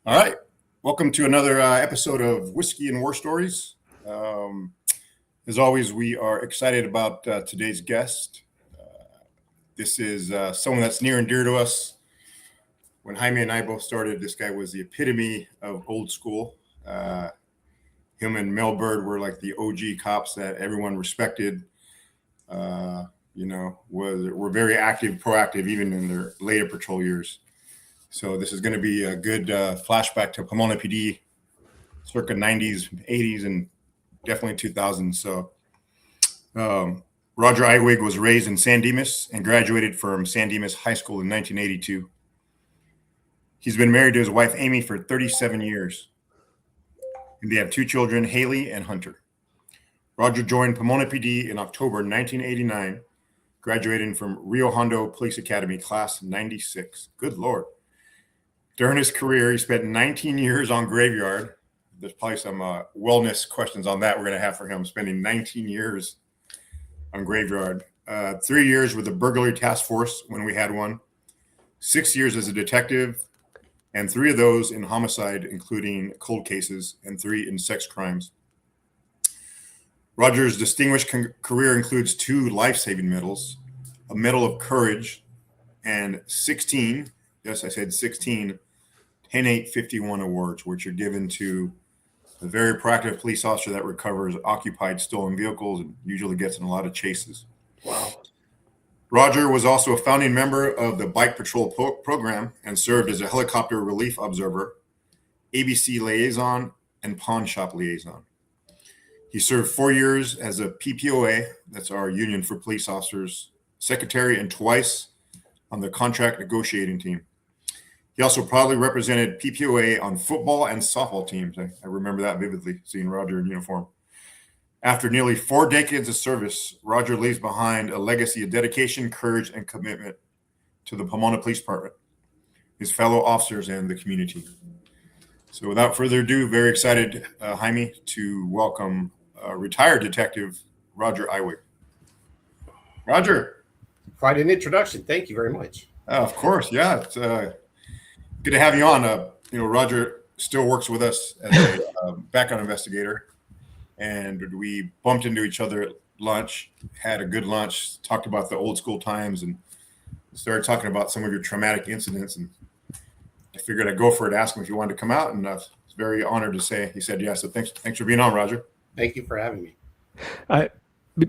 All right. Welcome to another episode of Whiskey and War Stories. As always, we are excited about today's guest. This is someone that's near and dear to us. When Jaime and I both started, this guy was the epitome of old school. Him and Mel Bird were like the OG cops that everyone respected. Were very active, proactive, even in their later patrol years. So this is going to be a good flashback to Pomona PD, circa 90s, 80s, and definitely 2000s. So Roger Iwig was raised in San Dimas and graduated from San Dimas High School in 1982. He's been married to his wife, Amy, for 37 years. And they have two children, Haley and Hunter. Roger joined Pomona PD in October 1989, graduating from Rio Hondo Police Academy, class 96. Good Lord. During his career, he spent 19 years on graveyard. There's probably some wellness questions on that we're going to have for him, spending 19 years on graveyard. 3 years with the burglary task force when we had one, 6 years as a detective, and 3 of those in homicide, including cold cases, and 3 in sex crimes. Roger's distinguished career includes 2 life-saving medals, a Medal of Courage, and 16, yes, I said 16, 10-8-51 awards, which are given to a very proactive police officer that recovers occupied stolen vehicles and usually gets in a lot of chases. Wow. Roger was also a founding member of the Bike Patrol program and served as a helicopter relief observer, ABC liaison, and pawn shop liaison. He served 4 years as a PPOA, that's our Union for Police Officers, secretary, and twice on the contract negotiating team. He also proudly represented PPOA on football and softball teams. I remember that vividly, seeing Roger in uniform. After nearly 4 decades of service, Roger leaves behind a legacy of dedication, courage, and commitment to the Pomona Police Department, his fellow officers, and the community. So without further ado, very excited, Jaime, to welcome retired detective Roger Iwig. Roger. Quite an introduction. Thank you very much. Of course, yeah. It's good to have you on. Roger still works with us as a background investigator, and we bumped into each other at lunch, had a good lunch, talked about the old school times, and started talking about some of your traumatic incidents. And I figured I'd go for it, ask him if you wanted to come out, and I was very honored to say he said yes. So thanks for being on, Roger. Thank you for having me.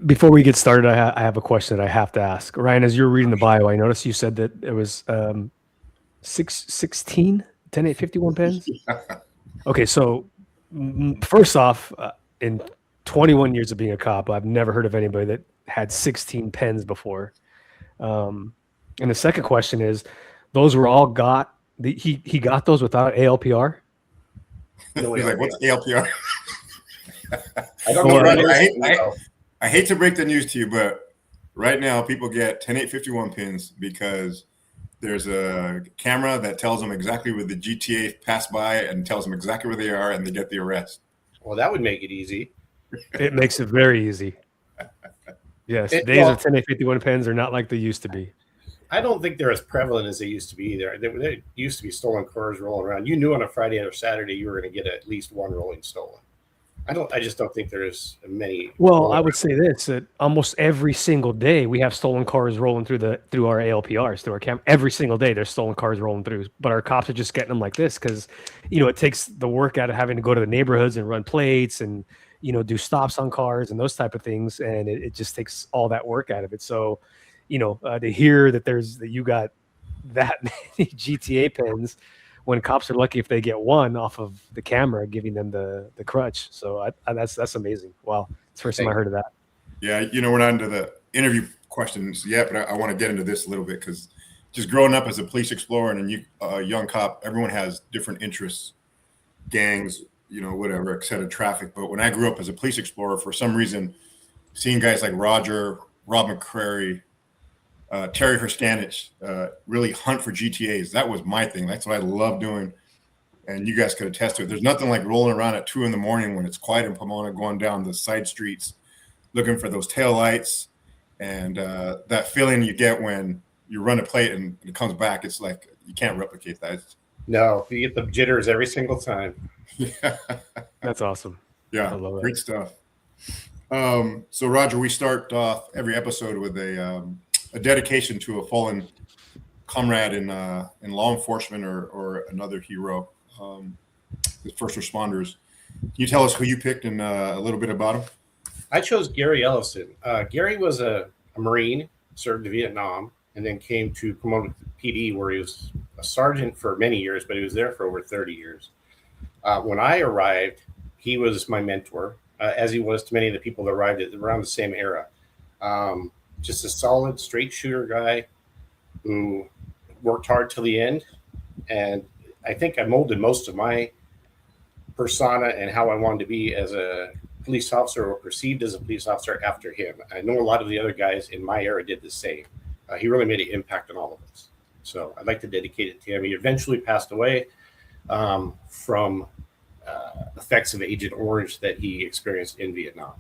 Before we get started, I have a question that I have to ask. Ryan, as you were reading the bio, I noticed you said that it was 16 10-8-51 pens. Okay, so first off, in 21 years of being a cop, I've never heard of anybody that had 16 pens before. And the second question is, those were all he got those without ALPR? No, he's like, what's ALPR? I don't know. I hate to break the news to you, but right now people get 10-8-51 pins because there's a camera that tells them exactly where the GTA passed by and tells them exactly where they are, and they get the arrest. Well, that would make it easy. It makes it very easy. Yes, days of 10-8-51 pens are not like they used to be. I don't think they're as prevalent as they used to be either. There used to be stolen cars rolling around. You knew on a Friday or Saturday you were going to get at least one rolling stolen. I just don't think there's many. Well, I would say this, that almost every single day we have stolen cars rolling through our ALPRs, through our camera. Every single day there's stolen cars rolling through, but our cops are just getting them like this because, it takes the work out of having to go to the neighborhoods and run plates and, do stops on cars and those type of things. And it just takes all that work out of it. So, to hear that you got that many GTA pens, when cops are lucky if they get one off of the camera, giving them the crutch. So that's amazing. Wow. It's the first time I heard of that. Yeah. We're not into the interview questions yet, but I want to get into this a little bit because just growing up as a police explorer and a young cop, everyone has different interests, gangs, whatever, et cetera, traffic. But when I grew up as a police explorer, for some reason, seeing guys like Roger, Rob McCrary, Terry Herstanich really hunt for GTAs. That was my thing. That's what I love doing. And you guys could attest to it. There's nothing like rolling around at 2 a.m. when it's quiet in Pomona, going down the side streets, looking for those taillights. And that feeling you get when you run a plate and it comes back, it's like you can't replicate that. No, you get the jitters every single time. Yeah, That's awesome. I yeah, love great it. stuff. So Roger, we start off every episode with a dedication to a fallen comrade in law enforcement or another hero, the first responders. Can you tell us who you picked and a little bit about him? I chose Gary Ellison. Gary was a Marine, served in Vietnam, and then came to Pomona PD, where he was a sergeant for many years, but he was there for over 30 years. When I arrived, he was my mentor, as he was to many of the people that arrived at around the same era. Just a solid, straight shooter guy who worked hard till the end. And I think I molded most of my persona and how I wanted to be as a police officer or perceived as a police officer after him. I know a lot of the other guys in my era did the same. He really made an impact on all of us. So I'd like to dedicate it to him. He eventually passed away from effects of Agent Orange that he experienced in Vietnam.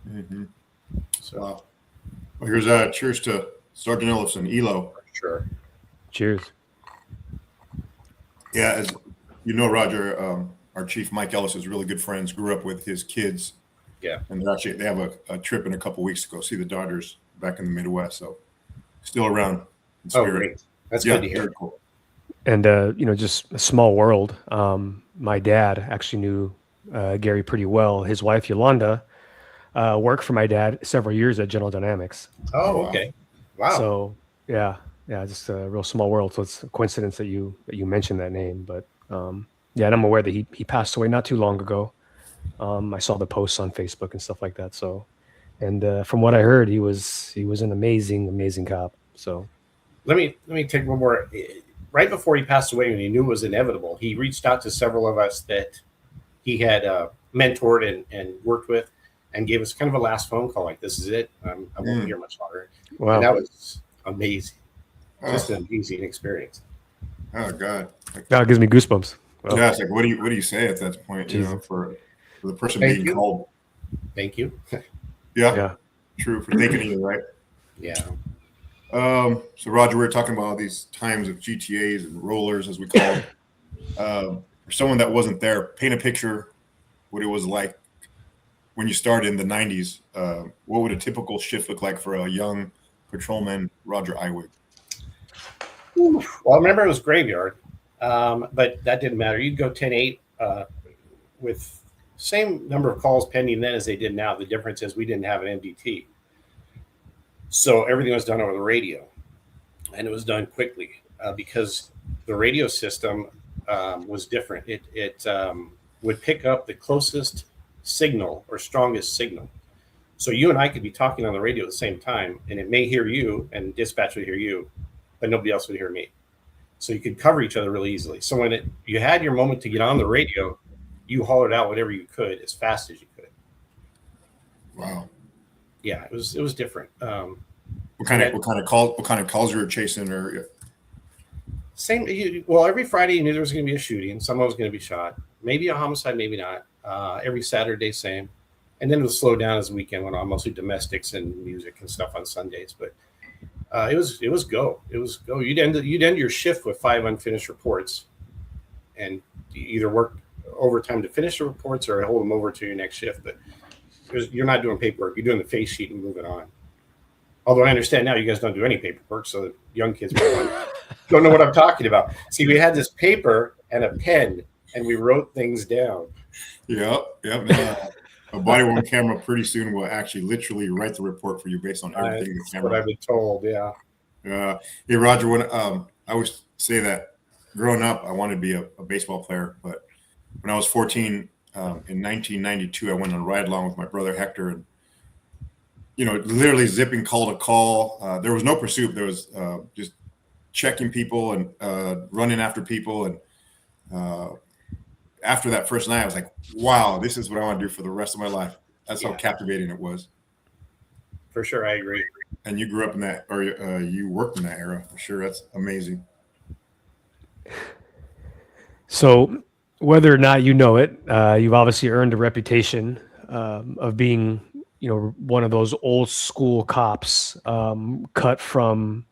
Mm-hmm. So, Wow. Well, here's cheers to Sergeant Ellison, ELO. sure. Cheers. Yeah, as you know, Roger, our chief Mike Ellis is really good friends. Grew up with his kids. Yeah. And they have a trip in a couple weeks to go see the Dodgers back in the Midwest. So still around in Oh, spirit. great. That's Yeah, good to hear. very cool. And just a small world. My dad actually knew Gary pretty well. His wife Yolanda worked for my dad several years at General Dynamics. Oh, Wow. okay. Wow. So yeah, just a real small world. So it's a coincidence that you mentioned that name. But yeah, and I'm aware that he passed away not too long ago. I saw the posts on Facebook and stuff like that. So, and from what I heard, he was an amazing cop. So let me take one more. Right before he passed away, when he knew it was inevitable, he reached out to several of us that he had mentored and worked with, and gave us kind of a last phone call, like, "This is it. I won't be here much longer." wow, And that was amazing. Just Oh, an amazing experience. oh God. that gives me goosebumps. Wow. Yeah, it's like what do you say at that point? You know, Jesus. for the person Thank being you. called. Thank you. Yeah, Yeah. true for thinking of you, right? Yeah. So Roger, we were talking about all these times of GTAs and rollers, as we call them. For someone that wasn't there, paint a picture what it was like when you started in the 90s. What would a typical shift look like for a young patrolman, Roger Iwig? Well, I remember it was graveyard, but that didn't matter. You'd go 10-8 with same number of calls pending then as they did now. The difference is we didn't have an MDT. So everything was done over the radio, and it was done quickly because the radio system was different. It would pick up the closest signal or strongest signal. So you and I could be talking on the radio at the same time, and it may hear you, and dispatch would hear you, but nobody else would hear me. So you could cover each other really easily. So when you had your moment to get on the radio, you hollered out whatever you could as fast as you could. Wow. Yeah, it was different. What kind of calls you were chasing, or Same. Well, every Friday you knew there was going to be a shooting. Someone was going to be shot. Maybe a homicide, maybe not. Every Saturday, same. And then it was slow down as the weekend went on, mostly domestics and music and stuff on Sundays. But it was go. It was go. You'd end your shift with 5 unfinished reports, and you either work overtime to finish the reports or hold them over to your next shift. But you're not doing paperwork. You're doing the face sheet and moving on. Although I understand now you guys don't do any paperwork, so young kids don't know what I'm talking about. See, we had this paper and a pen, and we wrote things down. Yep. A body worn camera pretty soon will actually literally write the report for you based on everything the That's camera. what I've been told. Yeah. Hey Roger, when I always say that growing up I wanted to be a baseball player, but when I was 14 in 1992, I went on a ride along with my brother Hector, and literally zipping call to call. There was no pursuit. There was just checking people and running after people. And after that first night, I was like, wow, this is what I want to do for the rest of my life. That's how captivating it was. For sure. I agree. And you grew up in that, or you worked in that era, for sure. That's amazing. So whether or not you know it, you've obviously earned a reputation of being, one of those old school cops cut from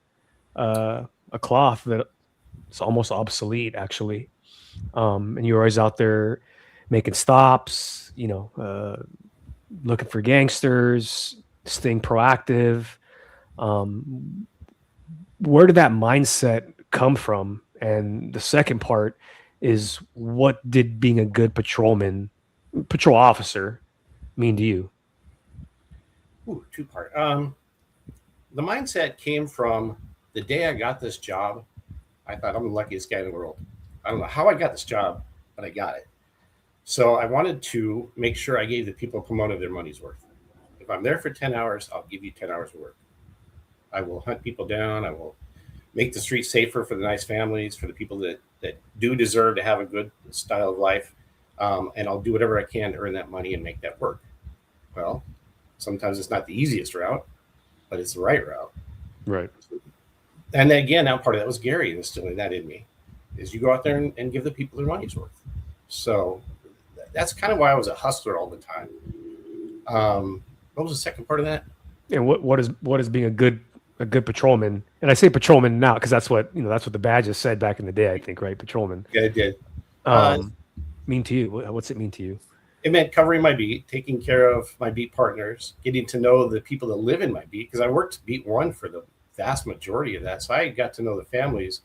a cloth that it's almost obsolete actually. And you're always out there making stops, looking for gangsters, staying proactive. Where did that mindset come from? And the second part is, what did being a good patrol officer mean to you? Ooh, two-part. The mindset came from the day I got this job. I thought I'm the luckiest guy in the world. I don't know how I got this job, but I got it. So I wanted to make sure I gave the people of Pomona their money's worth. If I'm there for 10 hours, I'll give you 10 hours of work. I will hunt people down. I will make the streets safer for the nice families, for the people that do deserve to have a good style of life. And I'll do whatever I can to earn that money and make that work. Well, sometimes it's not the easiest route, but it's the right route. Right. And then again, now part of that was Gary instilling that in me, is you go out there and give the people their money's worth. So that's kind of why I was a hustler all the time. What was the second part of that? And what is being a good patrolman? And I say patrolman now because that's what the badges said back in the day, I think, right? Patrolman. Yeah, it did. Mean to you? What's it mean to you? It meant covering my beat, taking care of my beat partners, getting to know the people that live in my beat, because I worked beat one for the vast majority of that. So I got to know the families.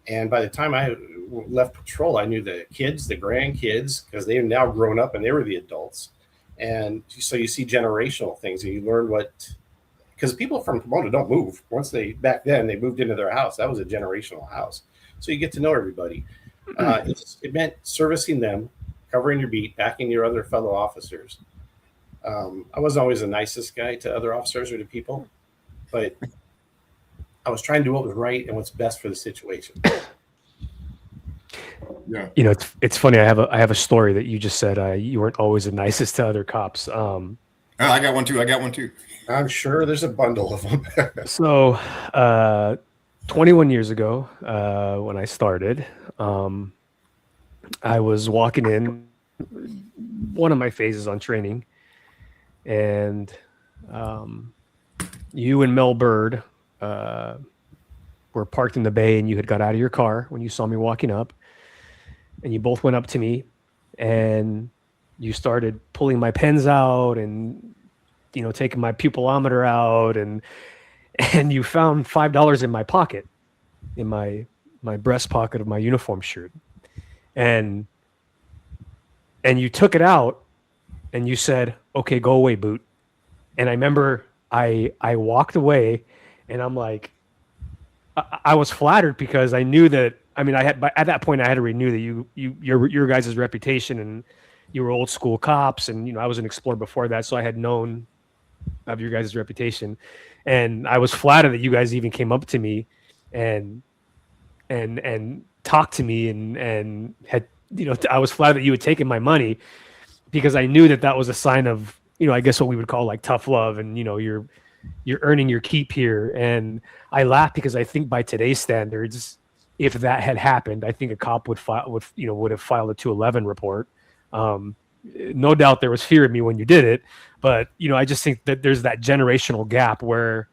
And by the time I left patrol, I knew the kids, the grandkids, because they are now grown up and they were the adults. And so you see generational things and you learn because people from Pomona don't move. Back then they moved into their house. That was a generational house. So you get to know everybody. It meant servicing them, covering your beat, backing your other fellow officers. I wasn't always the nicest guy to other officers or to people, but I was trying to do what was right and what's best for the situation. Yeah. It's funny. I have a story that you just said you weren't always the nicest to other cops. I got one too. I'm sure there's a bundle of them. So, 21 years ago, when I started, I was walking in one of my phases on training, and you and Mel Bird were parked in the bay, and you had got out of your car when you saw me walking up, and you both went up to me, and you started pulling my pens out and taking my pupilometer out, and you found $5 in my pocket, in my breast pocket of my uniform shirt, and you took it out and you said, "Okay, go away, Boot." And I remember I walked away, and I'm like, I was flattered because I knew that. I mean, at that point I had already knew that your guys' reputation, and you were old school cops, and I was an explorer before that, so I had known of your guys' reputation, and I was flattered that you guys even came up to me and talked to me and had I was flattered that you had taken my money, because I knew that was a sign of I guess what we would call like tough love, and you're earning your keep here. And I laughed because I think by today's standards, if that had happened, I think a cop would have filed a 211 report. No doubt there was fear of me when you did it, but I just think that there's that generational gap where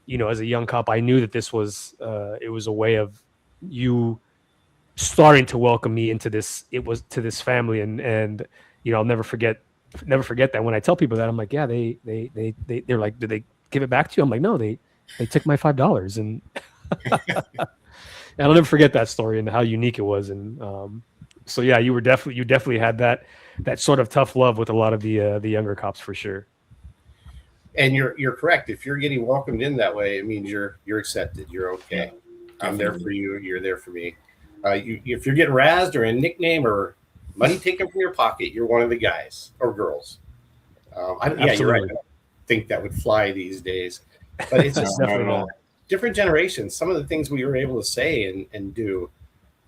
as a young cop, I knew that this was it was a way of you starting to welcome me into this. It was to this family, and I'll never forget that. When I tell people that, I'm like, yeah, they're like, did they give it back to you? I'm like, no, they took my $5, and and I'll never forget that story and how unique it was. And so yeah, you definitely had that sort of tough love with a lot of the younger cops, for sure. And you're correct. If you're getting welcomed in that way, it means you're accepted. You're okay. I'm there for you. You're there for me. If you're getting razzed or a nickname or money taken from your pocket, you're one of the guys or girls. Yeah, you're right. I don't think that would fly these days, but it's just different generations. Some of the things we were able to say and do,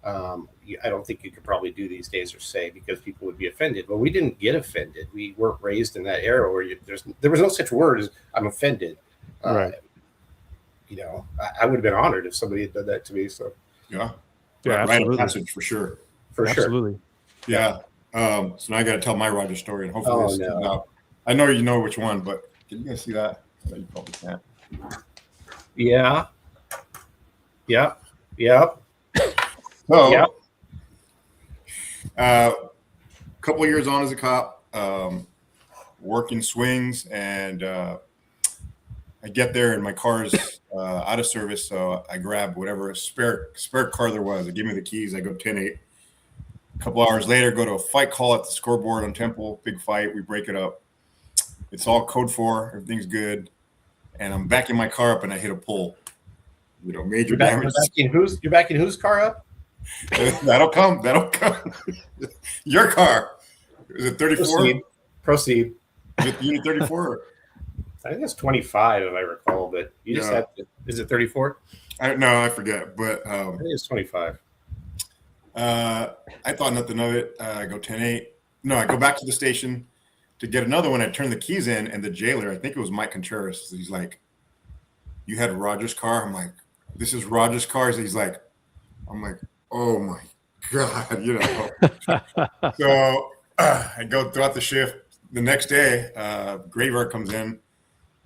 I don't think you could probably do these days or say, because people would be offended. But we didn't get offended. We weren't raised in that era where there was no such word as "I'm offended." Right. I would have been honored if somebody had done that to me. So yeah, absolutely. Right, passage for sure. Absolutely. Yeah. So now I got to tell my Roger story, and hopefully this comes out. I know you know which one, but can you guys see that? No, you probably can't. Yeah. So, Yeah. couple of years on as a cop, working swings, and I get there and my car's out of service, so I grab whatever spare car there was. They give me the keys. I go 10-8. A couple hours later, go to a fight call at the scoreboard on Temple. Big fight. We break it up. It's all code 4. Everything's good. And I'm backing my car up, and I hit a pole. Major damage. You're backing whose car up? That'll come. Your car. Is it 34? Proceed. Is it unit 34? I think it's 25 if I recall, but you just had to, is it 34? I forget, but I think it's 25. I thought nothing of it. I go 10-8. No, I go back to the station to get another one. I turn the keys in, and the jailer, I think it was Mike Contreras, he's like, "You had Roger's car?" I'm like, "This is Roger's car." He's like, I'm like, "Oh my God," So I go throughout the shift. The next day, graveyard comes in,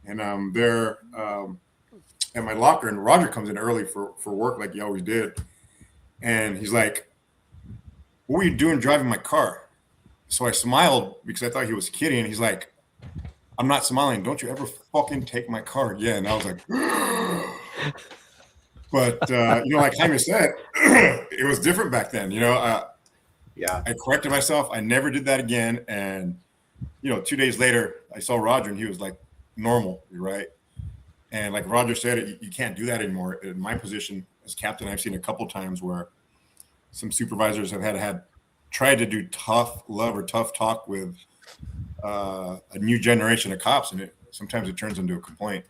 and I'm there at my locker, and Roger comes in early for work like he always did. And he's like, "What were you doing driving my car?" So I smiled because I thought he was kidding. And he's like, "I'm not smiling. Don't you ever fucking take my car again." And I was like, but, like Jaime said, it was different back then. I corrected myself. I never did that again. And, 2 days later, I saw Roger, and he was like normal, right? And like Roger said, you can't do that anymore. In my position as captain, I've seen a couple times where some supervisors have had tried to do tough love or tough talk with a new generation of cops, and sometimes it turns into a complaint,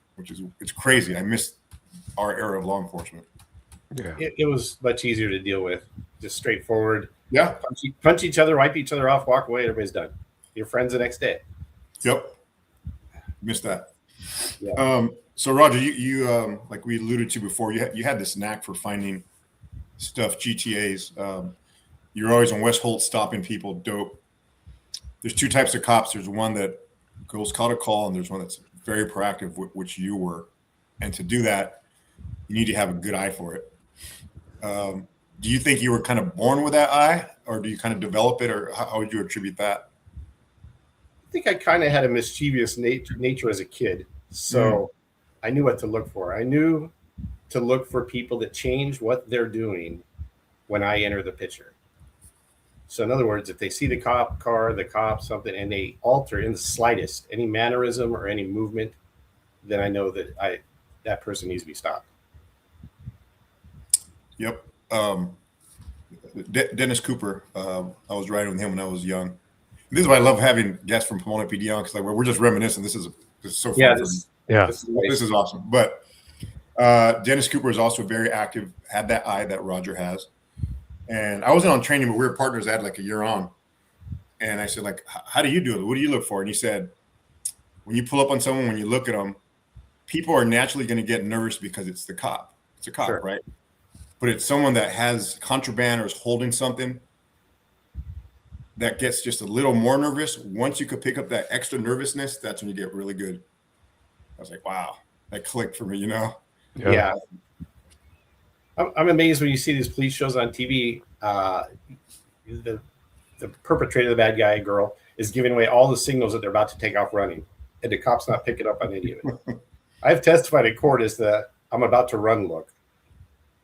it's crazy. I miss our era of law enforcement. Yeah, it was much easier to deal with, just straightforward. Yeah, punch each other, wipe each other off, walk away. Everybody's done. You're friends the next day. Yep, missed that. Yeah. So Roger, you like we alluded to before, you had this knack for finding stuff, GTAs. You're always on West Holt stopping people. Dope. There's 2 types of cops. There's one that goes call to call, and there's one that's very proactive, which you were. And to do that, you need to have a good eye for it. Do you think you were kind of born with that eye, or do you kind of develop it, or how would you attribute that? I think I kind of had a mischievous nature as a kid, so I knew what to look for. I knew to look for people that change what they're doing when I enter the picture. So in other words, if they see the cop car, the cop, something, and they alter in the slightest any mannerism or any movement, then I know that that person needs to be stopped. Yep. Dennis Cooper, I was riding with him when I was young. This is why I love having guests from Pomona PD on, because we're just reminiscing. This is so fun. This is awesome. But Dennis Cooper is also very active, had that eye that Roger has. And I wasn't on training, but we were partners. I had like a year on. And I said, like, "How do you do it? What do you look for?" And he said, "When you pull up on someone, when you look at them, people are naturally going to get nervous because it's the cop. It's a cop, sure, right? But it's someone that has contraband or is holding something that gets just a little more nervous. Once you could pick up that extra nervousness, that's when you get really good." I was like, wow, that clicked for me, Yeah. I'm amazed when you see these police shows on TV. The perpetrator, the bad guy, girl, is giving away all the signals that they're about to take off running, and the cop's not picking up on any of it. I've testified in court as the "I'm about to run" look,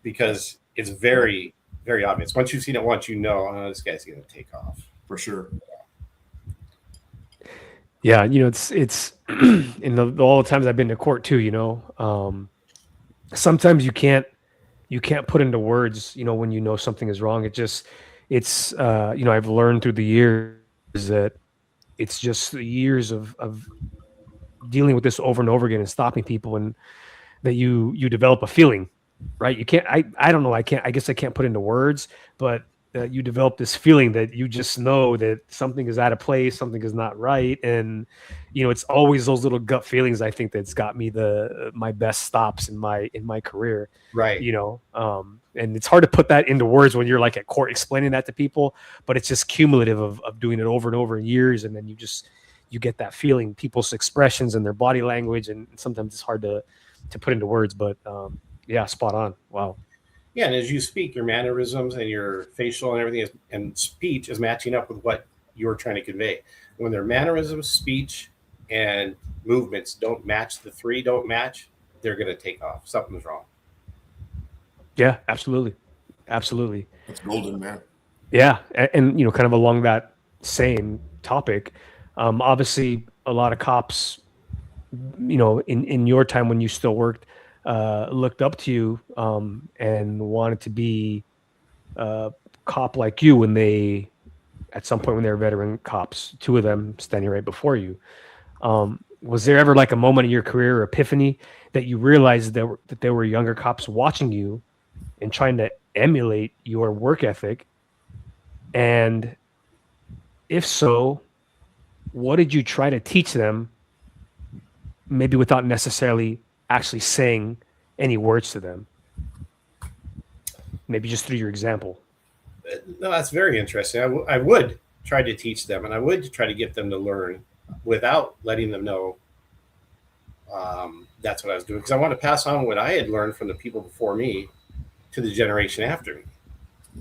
because it's very, very obvious. Once you've seen it once, this guy's going to take off. For sure. Yeah, it's in all the times I've been to court too, sometimes you can't put into words, when you know something is wrong. I've learned through the years that it's just years of dealing with this over and over again and stopping people, and that you develop a feeling, right? You can't, I don't know, I guess I can't put into words, but you develop this feeling that you just know that something is out of place, something is not right. And, it's always those little gut feelings, I think, that's got me my best stops in my career. Right. And it's hard to put that into words when you're like at court explaining that to people, but it's just cumulative of doing it over and over in years. And then you get that feeling, people's expressions and their body language. And sometimes it's hard to put into words, but yeah, spot on. Wow. Yeah, and as you speak, your mannerisms and your facial and everything and speech is matching up with what you're trying to convey. When their mannerisms, speech, and movements don't match, don't match, they're going to take off. Something's wrong. Yeah, absolutely. Absolutely. That's golden, man. Yeah. And you know, kind of along that same topic, obviously a lot of cops, you know, in your time when you still worked, looked up to you and wanted to be a cop like you when they, at some point when they were veteran cops, two of them standing right before you. Was there ever like a moment in your career or epiphany that you realized that there were younger cops watching you and trying to emulate your work ethic? And if so, what did you try to teach them, maybe without necessarily actually saying any words to them? Maybe just through your example. No, that's very interesting. I would try to teach them, and I would try to get them to learn without letting them know that's what I was doing, because I want to pass on what I had learned from the people before me to the generation after me.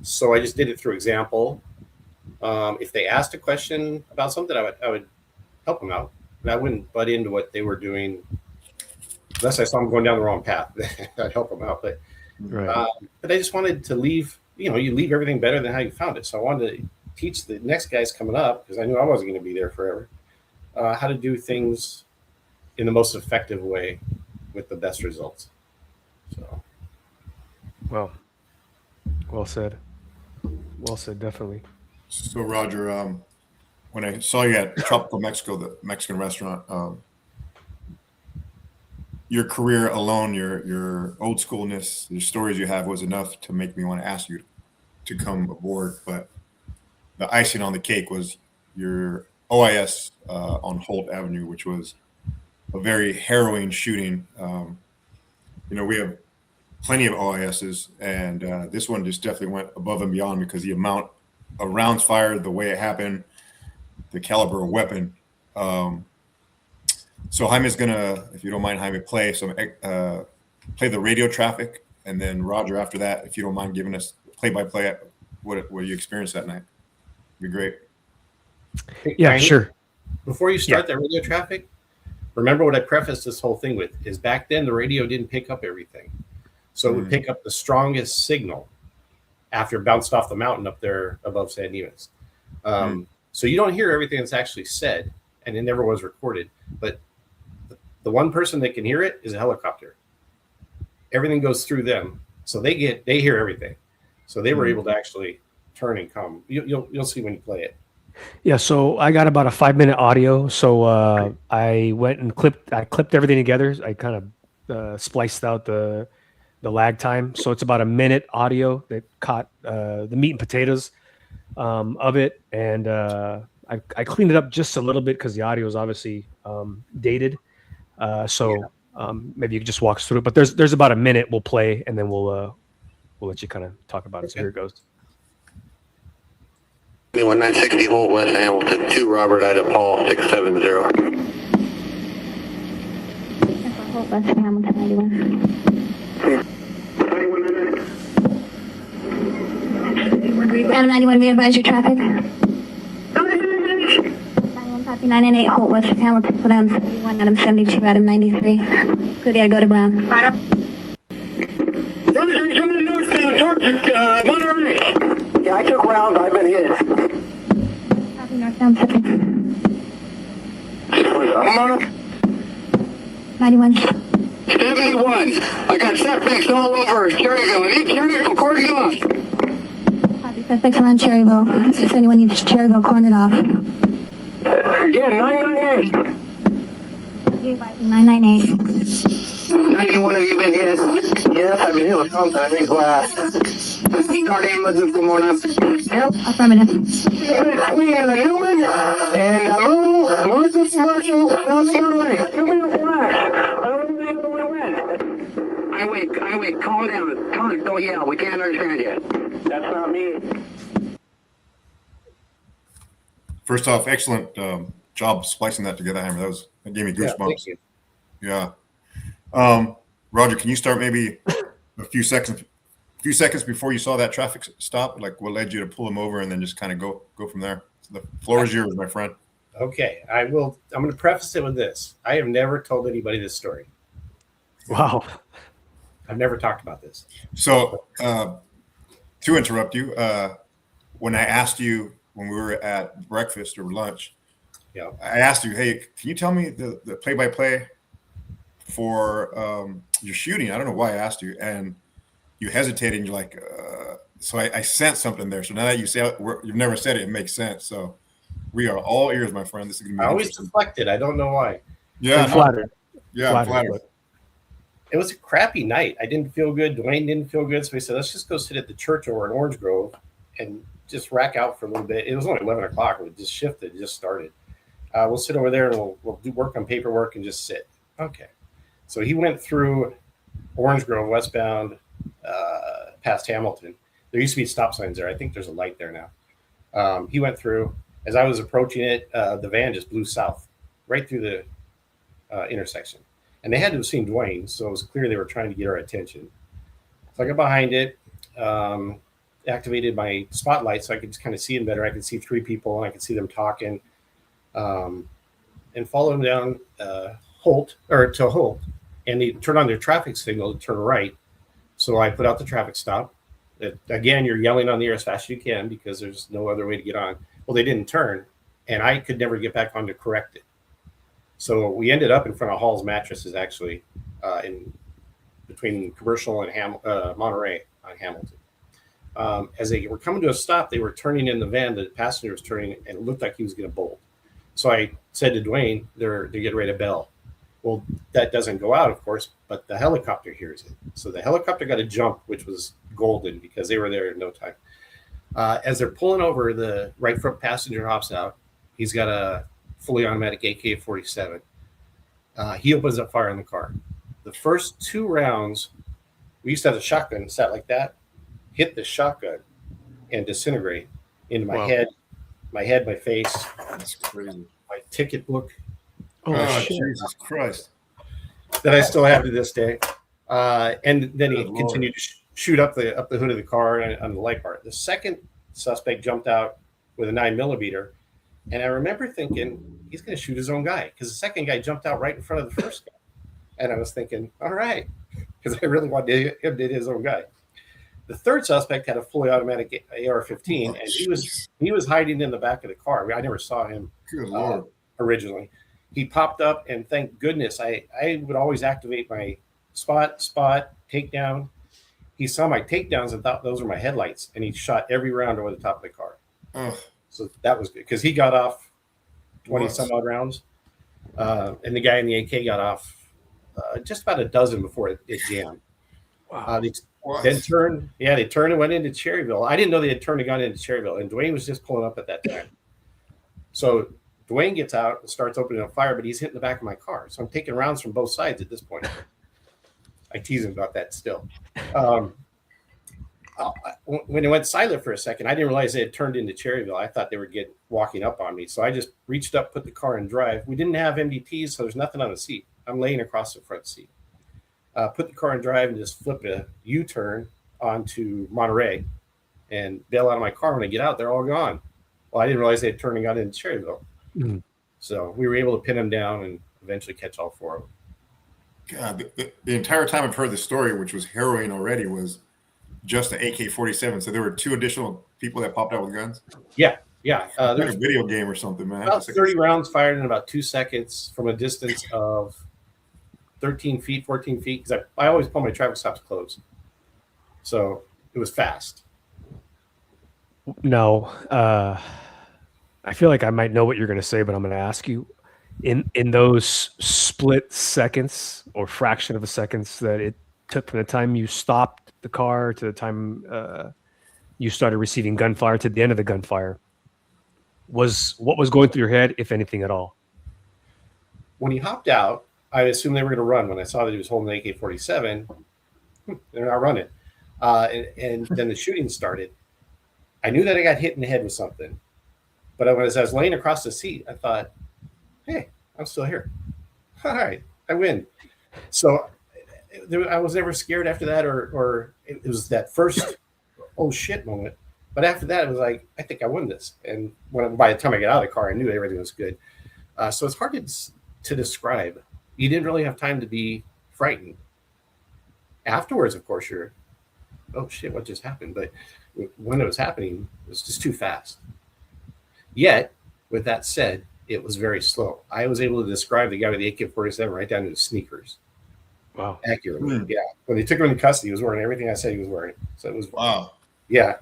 So I just did it through example. If they asked a question about something, I would help them out, and I wouldn't butt into what they were doing unless I saw them going down the wrong path. I'd help them out, but I just wanted to leave. You know, you leave everything better than how you found it. So I wanted to teach the next guys coming up, because I knew I wasn't going to be there forever, how to do things in the most effective way with the best results. So, well said. Well said, definitely. So Roger, when I saw you at Tropical Mexico, the Mexican restaurant, your career alone, your old schoolness, the stories you have was enough to make me want to ask you to come aboard. But the icing on the cake was your OIS on Holt Avenue, which was a very harrowing shooting. You know, we have plenty of OISs, and this one just definitely went above and beyond, because the amount of rounds fired, the way it happened, the caliber of weapon. So Jaime's gonna, if you don't mind, Jaime, play the radio traffic, and then Roger, after that, if you don't mind giving us play-by-play what you experienced that night, it'd be great. Yeah, sure. Before you start that radio traffic, remember what I prefaced this whole thing with is back then the radio didn't pick up everything. So it would pick up the strongest signal after it bounced off the mountain up there above San Dimas. So you don't hear everything that's actually said, and it never was recorded. But the one person that can hear it is a helicopter. Everything goes through them, so they hear everything. So they were able to actually turn and come. You'll see when you play it. Yeah, so I got about a 5-minute audio. So I went and clipped everything together. I kind of spliced out the lag time. So it's about a minute audio that caught the meat and potatoes of it. And I cleaned it up just a little bit because the audio is obviously dated. Maybe you could just walk us through it. But there's about a minute we'll play, and then we'll let you kind of talk about it. Okay. So here it goes. 1960 Holt West Hamilton, 2 Robert Ida Paul, 670. Holt West Hamilton, 91. 91, we advise your traffic. 91, copy 998 Holt West Hamilton, put on 71, Adam 72, Adam 93. Good, yeah, go to Brown. Monterey. Yeah, I took rounds, I've been hit. Copy northbound 7. Pomona? 91. 71. I got setbacks all over Cherryville. Any Cherryville cordoned off. Copy, suspects around Cherryville. If anyone needs Cherryville cordoned off. Again, 998. 998. 91 of you been hit? Yes, I've been hit with something, I think glass. Start ambulance, Pomona. Yep. Affirmative. We have a human and a little Marcus Marshall, South Carolina. 2 minutes flash. I don't know if we win. I wait, calm down. Don't yell, we can't understand you. That's not me. First off, excellent job splicing that together, Hammer. That gave me goosebumps. Yeah, thank you. Yeah. Roger, can you start maybe a few seconds few seconds before you saw that traffic stop, like what led you to pull him over and then just kind of go from there? So the floor is yours, my friend. Okay, I'm going to preface it with this. I have never told anybody this story. Wow. I've never talked about this. So to interrupt you, when I asked you when we were at breakfast or lunch, Yeah. I asked you, hey, can you tell me the play-by-play for your shooting? I don't know why I asked you, and you hesitated. And you're like, so I sensed something there. So now that you say you've never said it, it makes sense. So we are all ears, my friend. This is gonna be I always deflected. I don't know why. Yeah, I'm flattered. Yeah, I'm flattered. It was a crappy night. I didn't feel good. Dwayne didn't feel good. So we said, let's just go sit at the church over in Orange Grove and just rack out for a little bit. It was only 11 o'clock. We just shifted, just started. We'll sit over there and we'll do work on paperwork and just sit. Okay. So he went through Orange Grove westbound past Hamilton. There used to be stop signs there. I think there's a light there now. He went through. As I was approaching it, the van just blew south right through the intersection. And they had to have seen Dwayne, so it was clear they were trying to get our attention. So I got behind it, activated my spotlight so I could just kind of see him better. I could see three people, and I could see them talking, and follow them down to Holt. And they turned on their traffic signal to turn right. So I put out the traffic stop. Again, you're yelling on the air as fast as you can because there's no other way to get on. Well, they didn't turn, and I could never get back on to correct it. So we ended up in front of Hall's Mattresses, actually, in between Commercial and Monterey on Hamilton. As they were coming to a stop, they were turning in the van. The passenger was turning, and it looked like he was going to bolt. So I said to Dwayne, they're getting ready to bail. Well, that doesn't go out, of course, but the helicopter hears it. So the helicopter got a jump, which was golden because they were there in no time. As they're pulling over, the right front passenger hops out. He's got a fully automatic AK-47. He opens up fire in the car. The first two rounds, we used to have a shotgun sat like that, hit the shotgun and disintegrate into my head, my face. That's crazy. My ticket book. Oh, Jesus Christ. That I still have to this day. And then he continued to shoot up the hood of the car and on the light bar. The second suspect jumped out with a 9mm. And I remember thinking, he's going to shoot his own guy because the second guy jumped out right in front of the first guy. And I was thinking, all right, because I really wanted him to hit his own guy. The third suspect had a fully automatic AR-15, and he was hiding in the back of the car. I never saw him originally. He popped up, and thank goodness, I would always activate my spot, takedown. He saw my takedowns and thought those were my headlights, and he shot every round over the top of the car. So that was good because he got off 20 some odd rounds, and the guy in the AK got off just about a dozen before it jammed. Wow. They turned and went into Cherryville. I didn't know they had turned and gone into Cherryville, and Dwayne was just pulling up at that time. So Dwayne gets out and starts opening up fire, but he's hitting the back of my car. So I'm taking rounds from both sides at this point. I tease him about that still. When it went silent for a second, I didn't realize they had turned into Cherryville. I thought they were walking up on me. So I just reached up, put the car in drive. We didn't have MDTs, so there's nothing on the seat. I'm laying across the front seat. Put the car in drive and just flip a U-turn onto Monterey and bail out of my car. When I get out, they're all gone. Well, I didn't realize they had turned and got into Cherryville. Mm-hmm. So we were able to pin them down and eventually catch all four of them. God, the entire time I've heard the story, which was harrowing already, was just the AK-47. So there were two additional people that popped out with guns? Yeah. There's a video game or something, man. About 30 rounds fired in about 2 seconds from a distance of 13 feet, 14 feet, because I always pull my traffic stops closed. So it was fast. No. I feel like I might know what you're going to say, but I'm going to ask you. In those split seconds or fraction of a seconds that it took from the time you stopped the car to the time you started receiving gunfire to the end of the gunfire, what was going through your head, if anything at all? When he hopped out, I assumed they were going to run. When I saw that he was holding the AK-47, they're not running. And then the shooting started. I knew that I got hit in the head with something. But as I was laying across the seat, I thought, hey, I'm still here. All right, I win. So I was never scared after that, or it was that first oh shit moment. But after that, it was like, I think I won this. And by the time I got out of the car, I knew everything was good. So it's hard to describe. You didn't really have time to be frightened. Afterwards, of course, you're, oh shit, what just happened? But when it was happening, it was just too fast. Yet, with that said, it was very slow. I was able to describe the guy with the AK-47 right down to his sneakers. Wow. Accurately. Yeah. When they took him into custody, he was wearing everything I said he was wearing. So it was, Wow. yeah.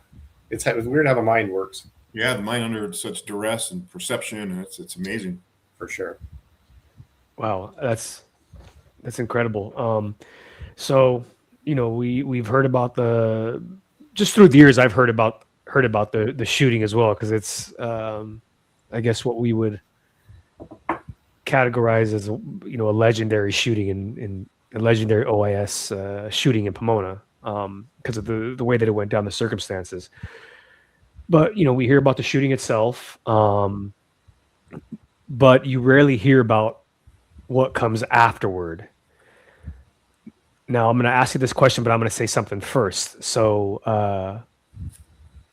It was weird how the mind works. Yeah, the mind under such duress and perception, and it's amazing. For sure. Wow, that's incredible. So we've heard about just through the years I've heard about the shooting as well, because it's I guess what we would categorize as a legendary shooting in a legendary OIS shooting in Pomona, because of the way that it went down, the circumstances. But we hear about the shooting itself, but you rarely hear about what comes afterward. Now, I'm going to ask you this question, but I'm going to say something first. So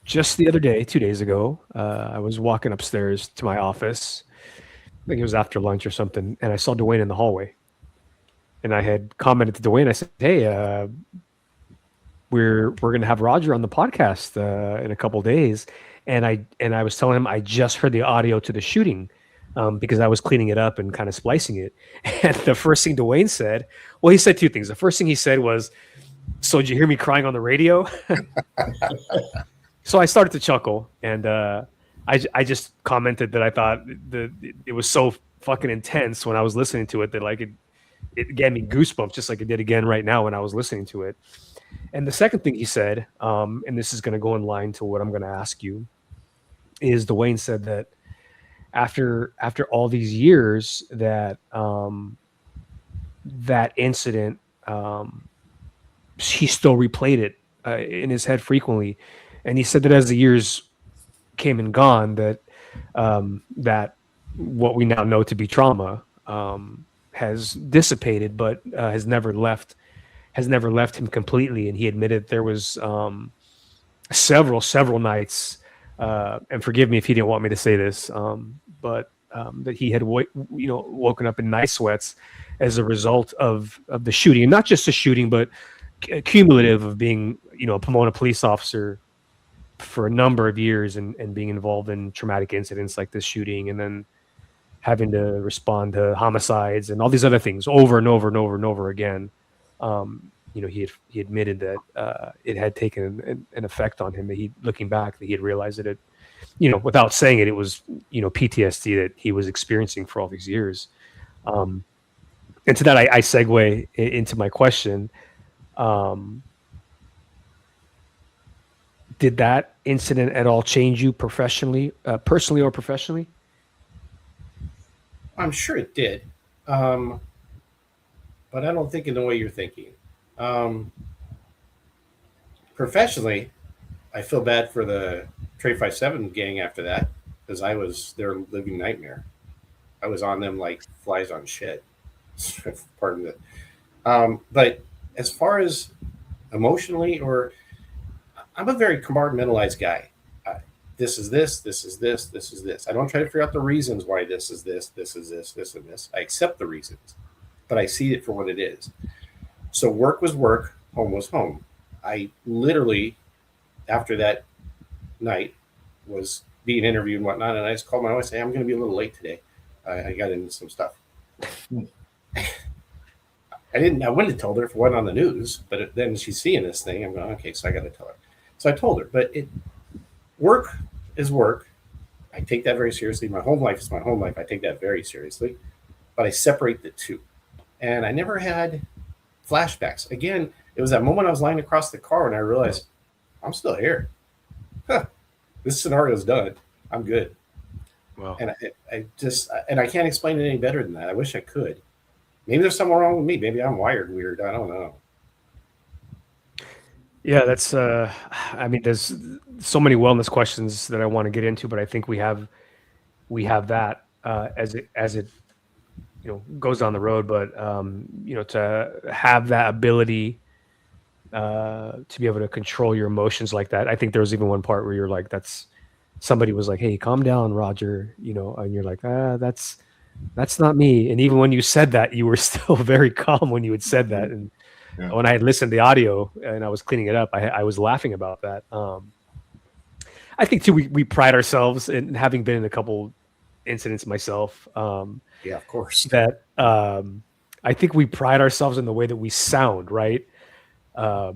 just the other day, 2 days ago, I was walking upstairs to my office. I think it was after lunch or something, and I saw Dwayne in the hallway. And I had commented to Dwayne, I said, hey, we're going to have Roger on the podcast in a couple of days. And I was telling him I just heard the audio to the shooting, because I was cleaning it up and kind of splicing it. And the first thing Dwayne said, well, he said two things. The first thing he said was, so did you hear me crying on the radio? So I started to chuckle, and I just commented that I thought it was so fucking intense when I was listening to it that like it gave me goosebumps, just like it did again right now when I was listening to it. And the second thing he said, and this is going to go in line to what I'm going to ask you, is Dwayne said that after all these years that that incident, he still replayed it in his head frequently. And he said that as the years came and gone, that that what we now know to be trauma has dissipated, but has never left him completely. And he admitted there was several nights, and forgive me if he didn't want me to say this, but that he had woken up in night sweats as a result of the shooting, and not just the shooting, but cumulative of being a Pomona police officer for a number of years and being involved in traumatic incidents like this shooting, and then having to respond to homicides and all these other things over and over and over and over again. He admitted that it had taken an effect on him. That looking back, that he had realized that it, without saying it, it was PTSD that he was experiencing for all these years. And to that, I segue into my question. Did that incident at all change you personally or professionally? I'm sure it did, but I don't think in the way you're thinking. Professionally, I feel bad for the Trade 57 gang after that, because I was their living nightmare. I was on them like flies on shit. Pardon it. But as far as emotionally, I'm a very compartmentalized guy. This is this, this is this, this is this. I don't try to figure out the reasons why this is this, this is this, this and this. I accept the reasons, but I see it for what it is. So work was work, home was home. I literally, after that night, was being interviewed and whatnot, and I just called my wife and said, I'm going to be a little late today. I got into some stuff. I wouldn't have told her if it wasn't on the news, but then she's seeing this thing. I'm going, okay, so I got to tell her. So I told her, but work is work. I take that very seriously. My home life is my home life. I take that very seriously, but I separate the two. And I never had flashbacks. Again, it was that moment I was lying across the car and I realized I'm still here. This scenario's done. I'm good. Wow. And I can't explain it any better than that. I wish I could. Maybe there's something wrong with me. Maybe I'm wired weird. I don't know. Yeah, that's there's so many wellness questions that I want to get into, but I think we have that as it goes down the road, but to have that ability to be able to control your emotions like that. I think there was even one part where you're like, somebody was like, "Hey, calm down, Roger," and you're like, that's not me. And even when you said that, you were still very calm when you had said that. And when I had listened to the audio and I was cleaning it up, I was laughing about that. I think too, we pride ourselves in having been in a couple incidents myself. Yeah, of course. That I think we pride ourselves in the way that we sound, right? A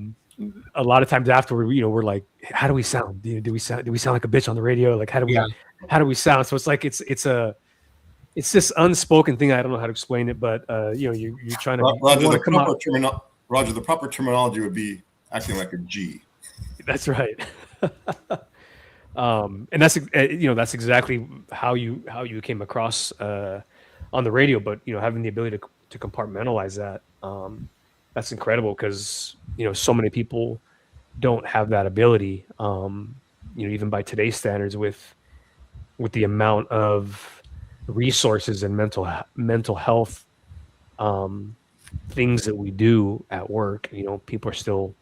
lot of times after we're like, how do we sound? Do we sound like a bitch on the radio? Like, how do we sound? So it's like it's this unspoken thing. I don't know how to explain it, but you're trying to Roger, the proper terminology would be acting like a G. That's right. And that's that's exactly how you came across on the radio. But having the ability to compartmentalize that, that's incredible, because so many people don't have that ability. Even by today's standards, with the amount of resources and mental health things that we do at work, people are still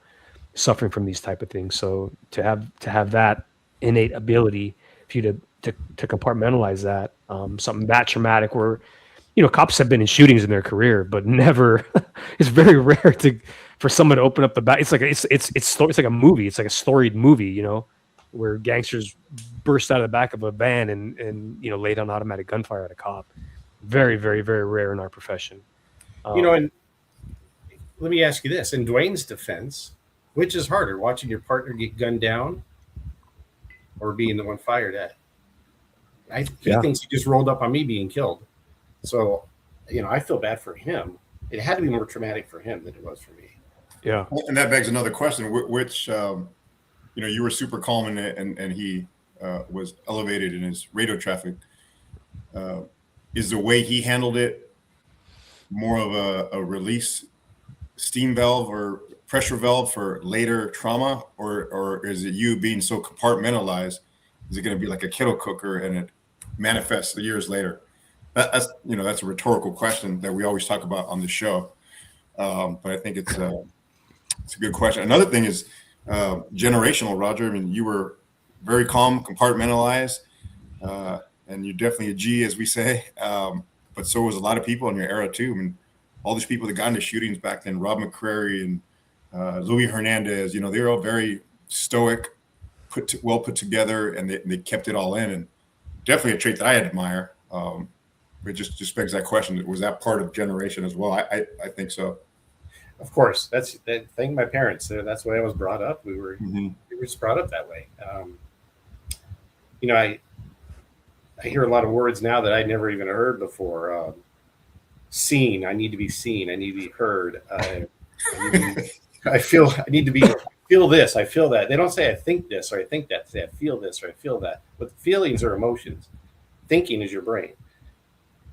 suffering from these type of things. So to have that innate ability for you to compartmentalize that, something that traumatic, where cops have been in shootings in their career, but never it's very rare for someone to open up the back. It's like it's like a movie. It's like a storied movie, where gangsters burst out of the back of a van and lay down automatic gunfire at a cop. Very, very, very rare in our profession. And let me ask you this: in Dwayne's defense, which is harder, watching your partner get gunned down or being the one fired at? He thinks he just rolled up on me being killed. So, I feel bad for him. It had to be more traumatic for him than it was for me. Yeah. And that begs another question, which, you were super calm and he was elevated in his radio traffic. Is the way he handled it more of a release steam valve or pressure valve for later trauma, or is it you being so compartmentalized? Is it going to be like a kettle cooker and it manifests years later? That's a rhetorical question that we always talk about on the show, but I think it's a good question. Another thing is generational, Roger. I mean, you were very calm, compartmentalized, and you're definitely a G, as we say. But so was a lot of people in your era too. I mean, all these people that got into shootings back then, Rob McCrary and Louis Hernandez. They were all very stoic, well put together, and they kept it all in. And definitely a trait that I admire. It just begs that question: was that part of generation as well? I think so. Of course, thank my parents. That's the way I was brought up. We were just brought up that way. I hear a lot of words now that I'd never even heard before. Seen. I need to be seen. I need to be heard. I need to be feel this. I feel that. They don't say I think this or I think that. They say I feel this or I feel that. But feelings are emotions. Thinking is your brain.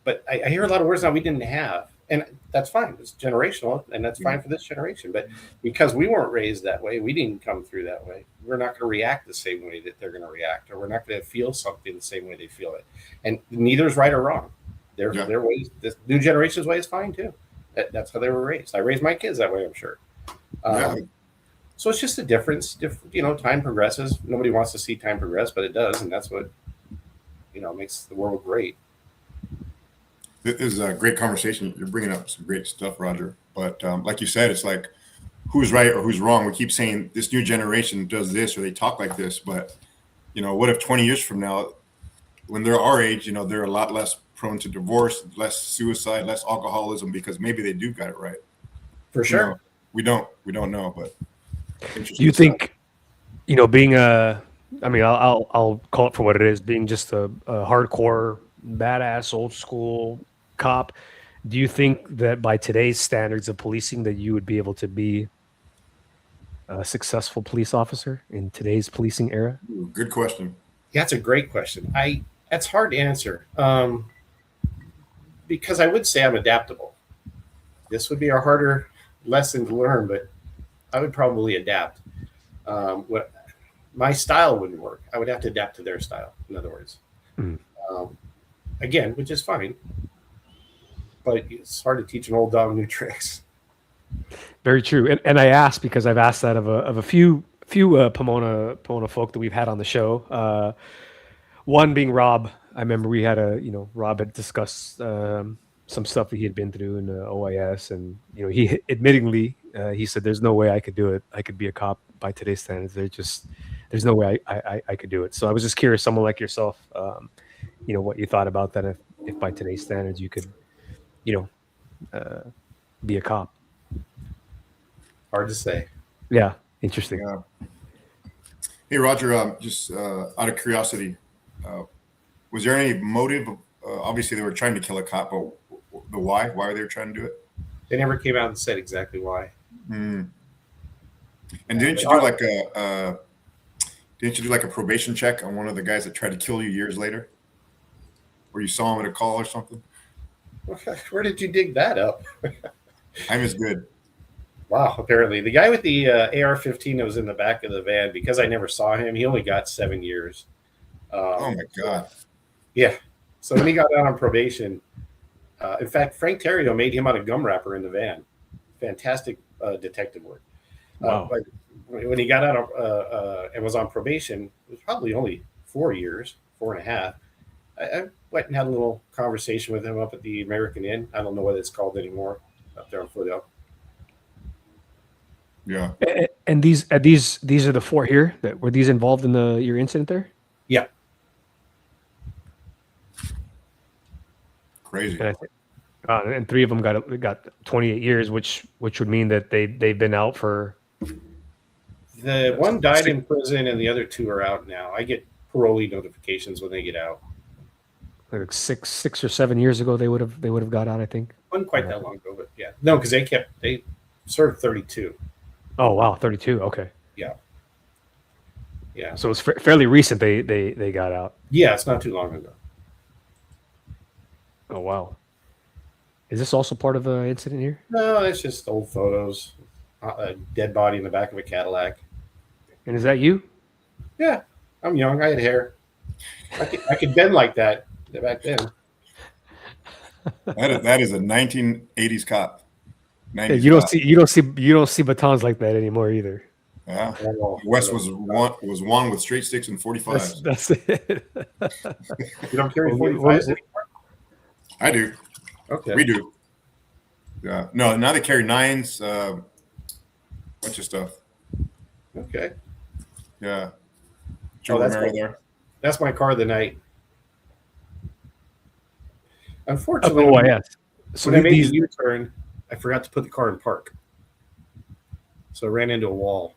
But I hear a lot of words now we didn't have. And that's fine. It's generational, and that's fine for this generation. But because we weren't raised that way, we didn't come through that way. We're not going to react the same way that they're going to react, or we're not going to feel something the same way they feel it. And neither is right or wrong. Their ways, this new generation's way is fine too. That's how they were raised. I raised my kids that way, I'm sure. So it's just a difference. Time progresses. Nobody wants to see time progress, but it does, and that's what makes the world great. This is a great conversation. You're bringing up some great stuff, Roger. But like you said, it's like who's right or who's wrong. We keep saying this new generation does this or they talk like this. But, what if 20 years from now, when they're our age, they're a lot less prone to divorce, less suicide, less alcoholism, because maybe they do got it right. For sure. We don't know. But do you think, being I'll call it for what it is, being just a hardcore, badass, old school cop, do you think that by today's standards of policing that you would be able to be a successful police officer in today's policing era? Good question. Yeah, that's a great question. That's hard to answer because I would say I'm adaptable. This would be a harder lesson to learn, but I would probably adapt. My style wouldn't work. I would have to adapt to their style, in other words. Again, which is fine. but it's hard to teach an old dog new tricks. Very true. And I asked because I've asked that of a few Pomona folk that we've had on the show. One being Rob. I remember we had Rob had discussed some stuff that he had been through in OIS, and he admittingly he said, "There's no way I could do it. I could be a cop by today's standards. There's no way I could do it." So I was just curious, someone like yourself, what you thought about that if by today's standards you could, be a cop. Hard to say. Yeah, interesting. Yeah. Hey, Roger, just out of curiosity, was there any motive? Obviously, they were trying to kill a cop, but the why? Why were they trying to do it? They never came out and said exactly why. Mm. And didn't you do like a probation check on one of the guys that tried to kill you years later, where you saw him at a call or something? Where did you dig that up? I'm as good. Wow, apparently. The guy with the AR-15 that was in the back of the van, because I never saw him, he only got 7 years. Oh, my God. Yeah. So when he got out on probation, in fact, Frank Terrio made him out of gum wrapper in the van. Fantastic detective work. Wow. But when he got out and was on probation, it was probably only 4 years, 4.5. I went and had a little conversation with him up at the American Inn. I don't know what it's called anymore up there on Foothill. Yeah. And these are the 4 here that were these involved in your incident there? Yeah. Crazy. And 3 of them got 28 years, which would mean that they've been out for. The one died in prison, and the other 2 are out now. I get parolee notifications when they get out. Like 6 or 7 years ago, they would have got out. I think. Wasn't quite that long ago, but yeah, no, because they served 32. Oh wow, 32. Okay. Yeah. Yeah. So it's fairly recent. They got out. Yeah, it's not too long ago. Oh wow. Is this also part of the incident here? No, it's just old photos. A dead body in the back of a Cadillac. And is that you? Yeah, I'm young. I had hair. I could bend like that back then. That is a 1980s cop. 90s You cop. don't see batons like that anymore either. Yeah. Oh, West was one with straight sticks and 45s. That's it. You don't carry Well, 45s anymore? I do. Okay. We do. Yeah. No, now they carry 9s, bunch of stuff. Okay. Yeah. Joe that's Romero cool. there. That's my car of the night. Unfortunately, Oh, yes. So when I made these the U-turn, I forgot to put the car in park. So I ran into a wall.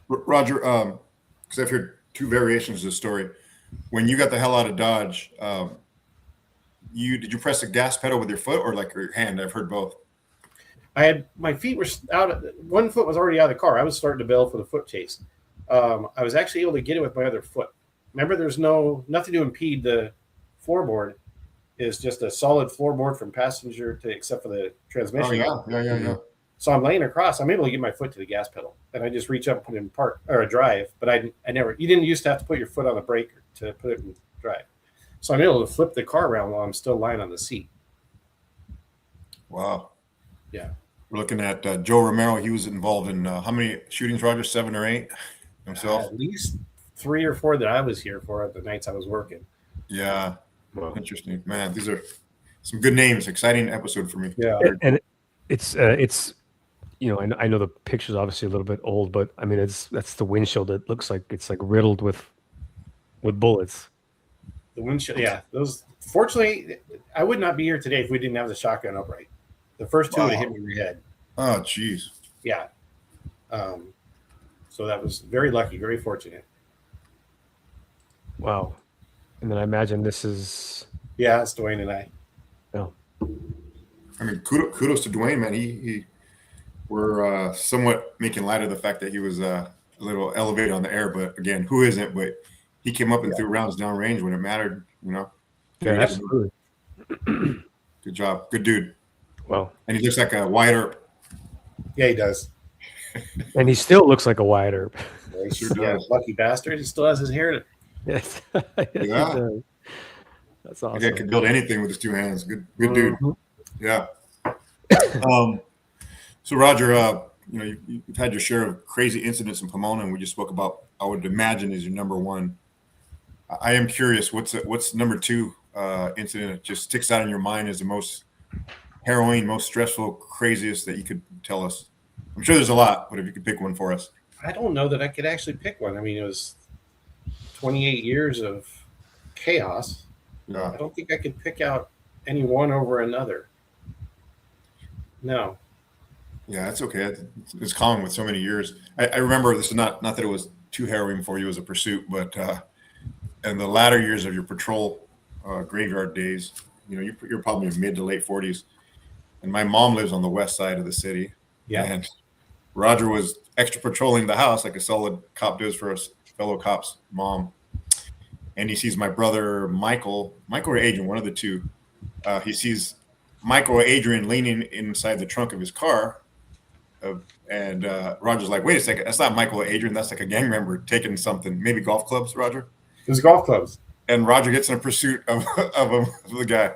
Roger, because I've heard 2 variations of the story. When you got the hell out of Dodge, did you press the gas pedal with your foot or like your hand? I've heard both. My feet were out. One foot was already out of the car. I was starting to bail for the foot chase. I was actually able to get it with my other foot. Remember, there's nothing to impede the floorboard. Is just a solid floorboard from passenger to except for the transmission. Oh, yeah. So I'm laying across. I'm able to get my foot to the gas pedal, and I just reach up and put it in park or a drive. But I never. You didn't used to have to put your foot on the brake to put it in drive. So I'm able to flip the car around while I'm still lying on the seat. Wow. Yeah. We're looking at Joe Romero. He was involved in how many shootings, Roger? 7 or 8 himself? At least 3 or 4 that I was here for at the nights I was working. Yeah. Wow. Interesting. Man, these are some good names. Exciting episode for me. Yeah. and it's I know the picture's obviously a little bit old, but I mean that's the windshield. It looks like it's like riddled with bullets. The windshield. Yeah. Those. Fortunately, I would not be here today if we didn't have the shotgun upright. The first 2 would have hit me in the head. Oh, geez. Yeah. So that was very lucky, very fortunate. Wow. And then I imagine this is. Yeah, it's Dwayne and I. No. I mean, kudos to Dwayne, man. We're somewhat making light of the fact that he was a little elevated on the air, but again, who isn't? But he came up and threw rounds downrange when it mattered, Yeah, absolutely. Good job. Good dude. Wow. And he looks like a Wyatt Earp. Yeah, he does. And he still looks like a Wyatt Earp. Yeah, he Sure yeah, does. lucky bastard. He still has his hair. Yes. Yes, he Yeah. does. That's I awesome. could build anything with his 2 hands. Good dude. Mhm. Yeah. So Roger, you've had your share of crazy incidents in Pomona, and we just spoke about, I would imagine, is your number one. I am curious, what's number two incident that just sticks out in your mind as the most harrowing, most stressful, craziest that you could tell us? I'm sure there's a lot, but if you could pick one for us. I don't know that I could actually pick one. I mean, it was 28 years of chaos. Yeah. I don't think I could pick out any one over another. No. Yeah, that's okay. It's common with so many years. I remember, this is not that it was too harrowing for you as a pursuit, but in the latter years of your patrol graveyard days, you're probably in mid to late 40s, and my mom lives on the west side of the city. Yeah. And Roger was extra patrolling the house like a solid cop does for a fellow cop's mom. And he sees my brother Michael or Adrian, one of the two. He sees Michael or Adrian leaning inside the trunk of his car. And Roger's like, wait a second, that's not Michael or Adrian. That's like a gang member taking something, maybe golf clubs, Roger? It was golf clubs. And Roger gets in a pursuit of the guy.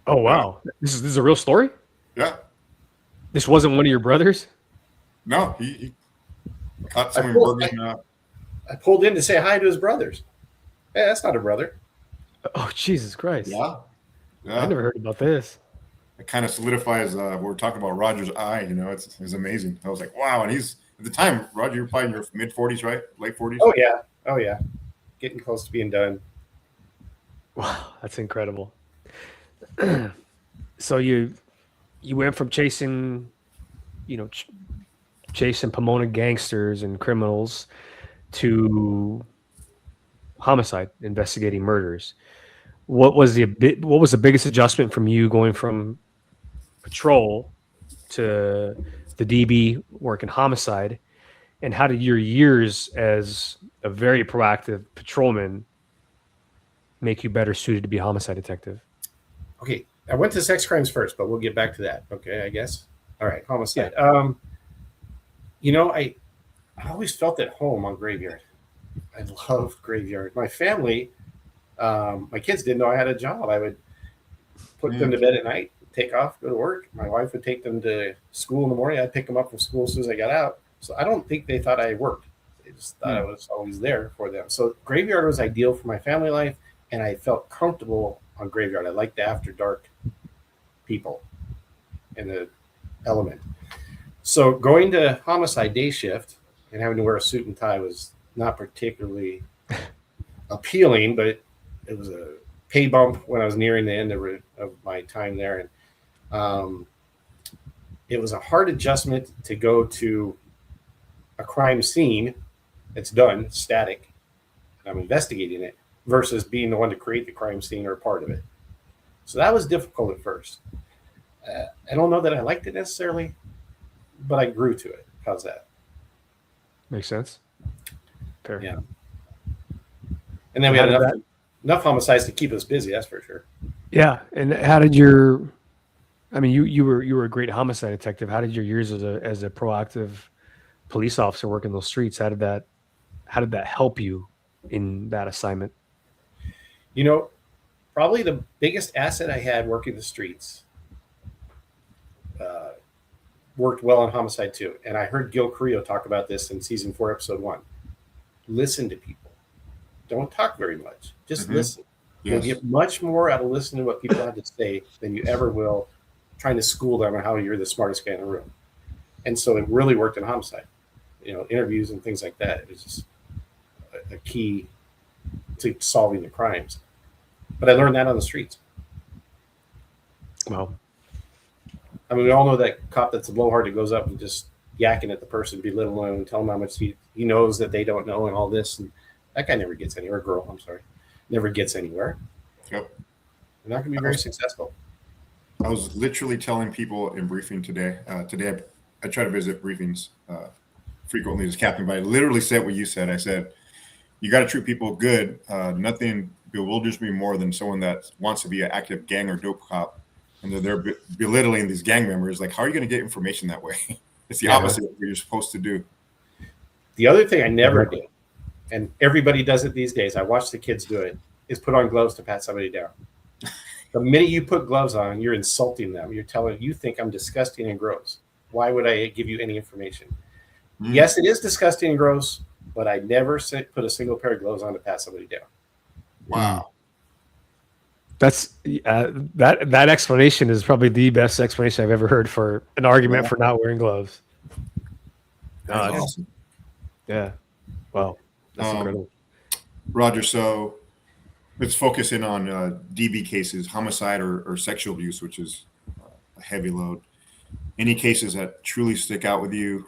Oh, wow. This is a real story? Yeah. This wasn't one of your brothers? No, he caught someone burgling. I pulled in to say hi to his brothers. Hey, that's not a brother. Oh, Jesus Christ. Yeah. I never heard about this. It kind of solidifies what we're talking about Roger's eye. It's amazing. I was like, wow. And he's, at the time, Roger, you're probably in your mid 40s, right? Late 40s? Oh yeah. Getting close to being done. Wow, that's incredible. So you went from chasing Pomona gangsters and criminals to homicide, investigating murders. What was the biggest adjustment from you going from patrol to the DB work in homicide, and how did your years as a very proactive patrolman make you better suited to be a homicide detective? Okay, I went to sex crimes first, but we'll get back to that. Okay, I guess. All right, homicide. Yeah. I always felt at home on graveyard. I loved graveyard. My family, my kids didn't know I had a job. I would put them to bed at night, take off, go to work. My wife would take them to school in the morning. I'd pick them up from school as soon as I got out. So I don't think they thought I worked. They just thought I was always there for them. So graveyard was ideal for my family life, and I felt comfortable on graveyard. I liked the after dark people and the element. So going to homicide day shift and having to wear a suit and tie was not particularly appealing, but it was a pay bump when I was nearing the end of my time there. And it was a hard adjustment to go to a crime scene that's done, static, and I'm investigating it, versus being the one to create the crime scene or a part of it. So that was difficult at first. I don't know that I liked it necessarily, but I grew to it. How's that? Makes sense. Fair. Yeah. And then we had enough homicides to keep us busy. That's for sure. Yeah. And how did you were a great homicide detective. How did your years as a proactive police officer working those streets, how did that help you in that assignment? Probably the biggest asset I had working the streets worked well on homicide too. And I heard Gil Carrillo talk about this in season 4, episode 1. Listen to people. Don't talk very much. Just listen. Yes. You'll get much more out of listening to what people have to say than you ever will trying to school them on how you're the smartest guy in the room. And so it really worked in homicide. Interviews and things like that. It was just a key to solving the crimes. But I learned that on the streets. Well, we all know that cop that's a blowhard that goes up and just yakking at the person, belittling them, and tell them how much he knows that they don't know and all this. And that guy never gets anywhere. Girl, I'm sorry. Never gets anywhere. Yep. They're not going to be very successful. I was literally telling people in briefing today. Today, I try to visit briefings frequently as captain, but I literally said what you said. I said, you got to treat people good. Nothing bewilders me more than someone that wants to be an active gang or dope cop, and they're belittling these gang members. Like, how are you going to get information that way? It's the opposite of what you're supposed to do. The other thing I never did, and everybody does it these days, I watch the kids do it, is put on gloves to pat somebody down. The minute you put gloves on, you're insulting them. You're telling you think I'm disgusting and gross. Why would I give you any information? Yes, it is disgusting and gross, but I never put a single pair of gloves on to pat somebody down. Wow. That's that explanation is probably the best explanation I've ever heard for an argument for not wearing gloves. That's awesome. Yeah. Wow. That's incredible. Roger, so let's focus in on DB cases, homicide or sexual abuse, which is a heavy load. Any cases that truly stick out with you?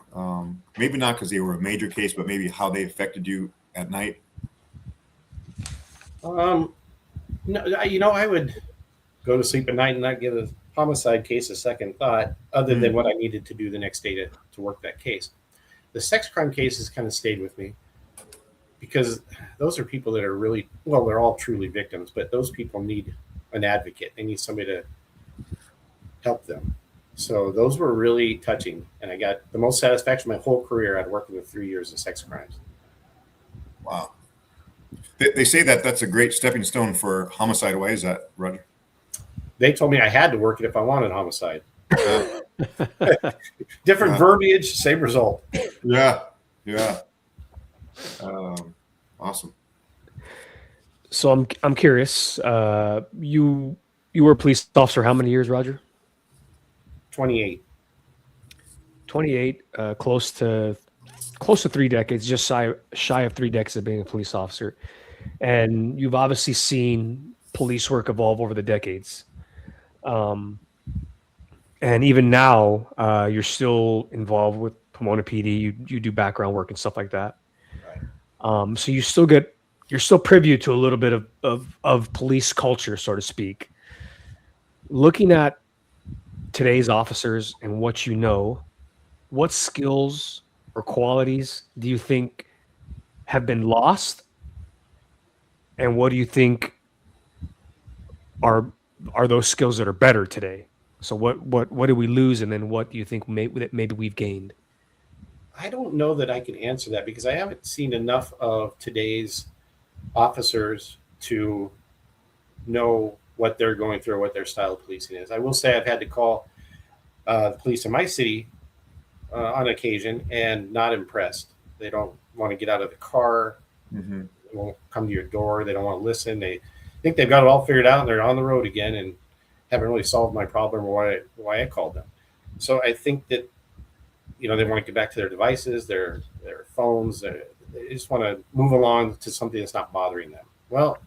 Maybe not because they were a major case, but maybe how they affected you at night? No, I would go to sleep at night and not give a homicide case a second thought, other than what I needed to do the next day to work that case. The sex crime cases kind of stayed with me because those are people that are really, well, they're all truly victims, but those people need an advocate. They need somebody to help them. So those were really touching, and I got the most satisfaction my whole career out working with 3 years of sex crimes. Wow. They say that that's a great stepping stone for homicide. Why is that, Roger? They told me I had to work it if I wanted homicide. Different verbiage, same result. Yeah. Awesome. So I'm curious. You were a police officer how many years, Roger? 28. 28. Close to 3 decades, just shy of 3 decades of being a police officer, and you've obviously seen police work evolve over the decades. And even now, you're still involved with Pomona PD. You do background work and stuff like that. Right. So you're still privy to a little bit of police culture, so to speak. Looking at today's officers and what you know, what skills or qualities do you think have been lost, and what do you think are those skills that are better today? So what did we lose, and then what do you think maybe we've gained? I don't know that I can answer that because I haven't seen enough of today's officers to know what they're going through or what their style of policing is. I will say I've had to call the police in my city on occasion and not impressed. They don't want to get out of the car. Mm-hmm. They won't come to your door. They don't want to listen. They think they've got it all figured out and they're on the road again and haven't really solved my problem or why I called them. So I think that, they want to get back to their devices, their phones. They just want to move along to something that's not bothering them. Well,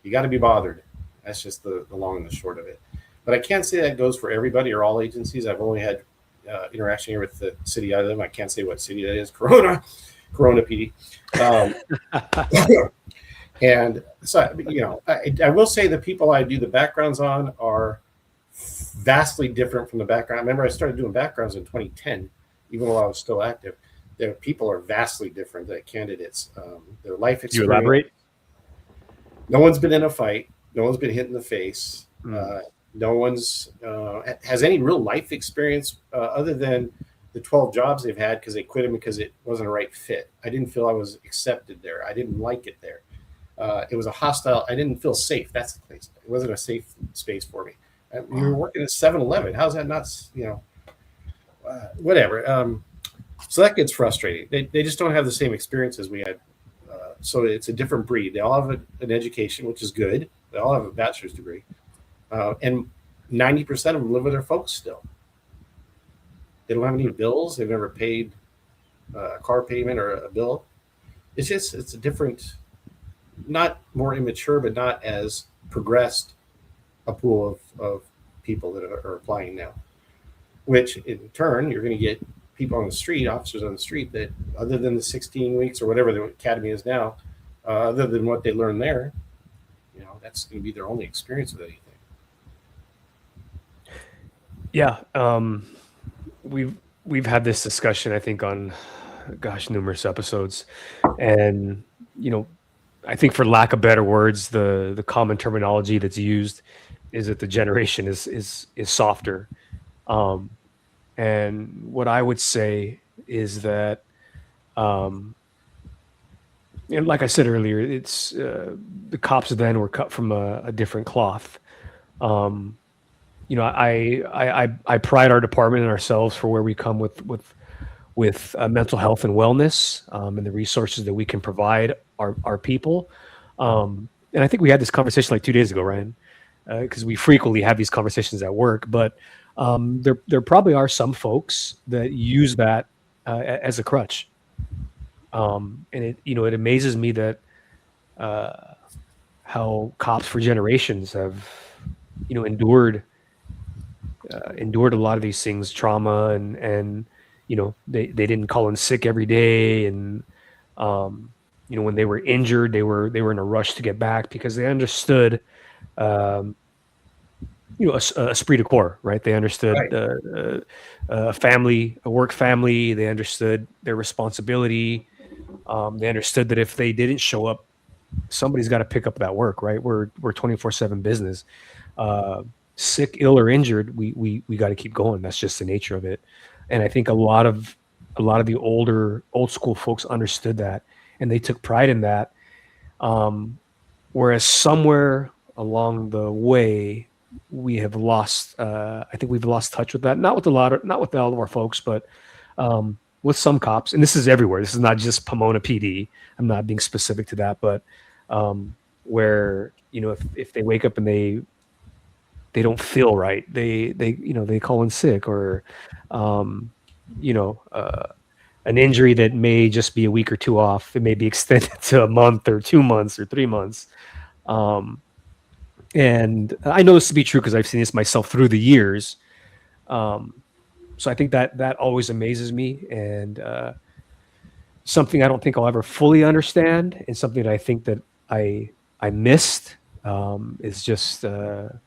you got to be bothered. That's just the long and the short of it. But I can't say that goes for everybody or all agencies. I've only had interaction here with the city I live in. I can't say what city that is. Corona PD. And so, I will say the people I do the backgrounds on are vastly different from the background. I remember I started doing backgrounds in 2010, even while I was still active. Their people are vastly different. The candidates, their life experience. You elaborate? No one's been in a fight. No one's been hit in the face. No one's has any real life experience other than the 12 jobs they've had because they quit them because it wasn't a right fit. I didn't feel I was accepted there. I didn't like it there. It was a hostile. I didn't feel safe. That's the place. It wasn't a safe space for me. We were working at 7-Eleven. How's that not, whatever. So that gets frustrating. They just don't have the same experiences we had. So it's a different breed. They all have an education, which is good. They all have a bachelor's degree. And 90% of them live with their folks still. They don't have any bills. They've never paid a car payment or a bill. It's a different, not more immature, but not as progressed a pool of people that are applying now, which in turn, you're going to get people on the street, officers on the street that other than the 16 weeks or whatever the academy is now, other than what they learn there, that's going to be their only experience with anything. Yeah. We've had this discussion, I think, on numerous episodes, and I think, for lack of better words, the common terminology that's used is that the generation is softer. And what I would say is that, and like I said earlier, it's the cops then were cut from a different cloth. You know, I pride our department and ourselves for where we come with mental health and wellness, and the resources that we can provide our people. And I think we had this conversation like 2 days ago, Ryan, because we frequently have these conversations at work. But there probably are some folks that use that as a crutch, and it amazes me that how cops for generations have endured a lot of these things, trauma, and they didn't call in sick every day, and when they were injured, they were in a rush to get back because they understood esprit de corps, right? They understood Right. a work family. They understood their responsibility. They understood that if they didn't show up, somebody's got to pick up that work, right? We're 24/7 business. Sick, ill, or injured, we got to keep going. That's just the nature of it. And I think a lot of the old school folks understood that, and they took pride in that. Whereas somewhere along the way, we have lost. I think we've lost touch with that. Not with all of our folks, but with some cops. And this is everywhere. This is not just Pomona PD. I'm not being specific to that, but where if they wake up and they don't feel right, they call in sick, or an injury that may just be a week or two off, it may be extended to a month or 2 months or 3 months. And I know this to be true because I've seen this myself through the years. So I think that always amazes me, and something I don't think I'll ever fully understand, and something that I think that I missed is just that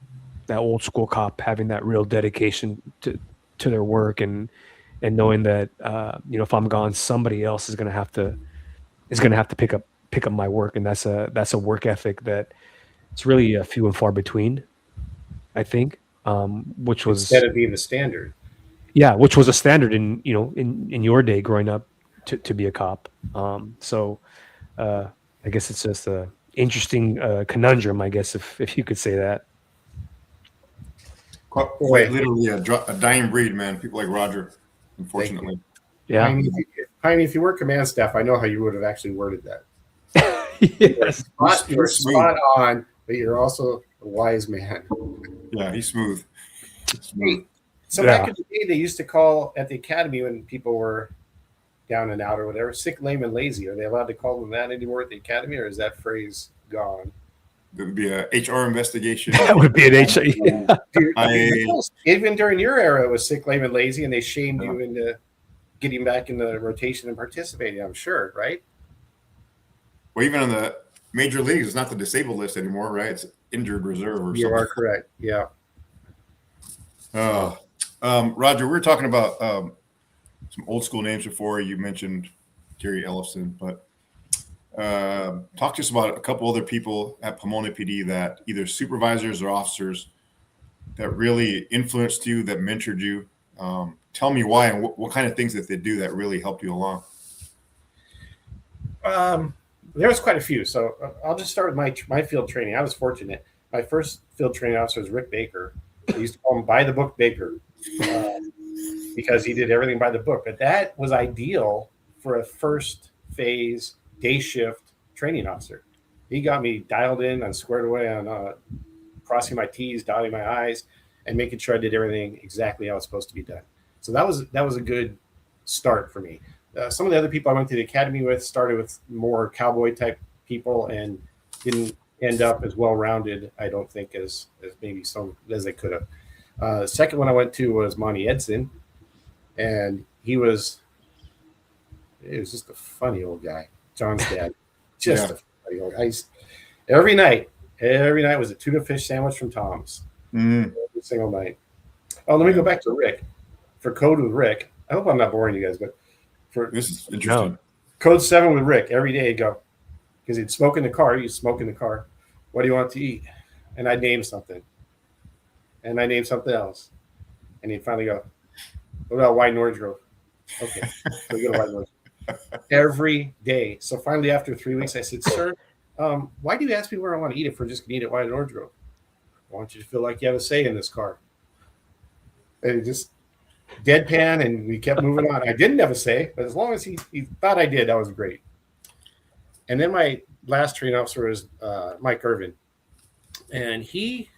old school cop having that real dedication to their work, and knowing that if I'm gone, somebody else is going to have to pick up my work, and that's a work ethic that it's really few and far between, I think. Which was instead of being the standard. Yeah, which was a standard in your day growing up to be a cop. So I guess it's just a interesting conundrum, I guess, if you could say that. Quite literally a dying breed, man. People like Roger, unfortunately. Yeah. Jaime, if you were command staff, I know how you would have actually worded that. Yes. You're spot on, but you're also a wise man. Yeah, he's smooth. So back in the day, they used to call at the academy when people were down and out or whatever, sick, lame, and lazy. Are they allowed to call them that anymore at the academy, or is that phrase gone? There would be a HR investigation. That would be an HR. Yeah. Even during your era, it was sick, lame, and lazy, and they shamed you into getting back in the rotation and participating, I'm sure, right? Well, even in the major leagues, it's not the disabled list anymore, right? It's injured reserve or something. You are correct. Yeah. Roger, we were talking about some old school names before. You mentioned Gary Ellison, but talk to us about a couple other people at Pomona PD that either supervisors or officers that really influenced you, that mentored you. Tell me why and what kind of things that they do that really helped you along. There was quite a few. So I'll just start with my field training. I was fortunate. My first field training officer was Rick Baker. We used to call him by the book Baker because he did everything by the book. But that was ideal for a first phase day shift training officer. He got me dialed in and squared away on crossing my T's, dotting my I's, and making sure I did everything exactly how it's supposed to be done. So that was a good start for me. Some of the other people I went to the academy with started with more cowboy type people and didn't end up as well-rounded, I don't think, as maybe some as they could have. The second one I went to was Monty Edson, and it was just a funny old guy. John's dad, just a funny old guy. Every night was a tuna fish sandwich from Tom's. Every single night. Oh, let me go back to Rick. For code with Rick, I hope I'm not boring you guys, but this is interesting. No. Code 7 with Rick every day he'd go, because he'd smoke in the car. He'd smoke in the car. What do you want to eat? And I'd name something. And I named something else. And he'd finally go, what about White and Orange Grove? Okay, so we go to White and Orange Grove. Every day. So finally, after 3 weeks, I said, sir, why do you ask me where I want to eat if we're just going to eat at White and Orange Grove? I want you to feel like you have a say in this car. And just deadpan, and we kept moving on. I didn't have a say, but as long as he thought I did, that was great. And then my last training officer was Mike Irvin, and he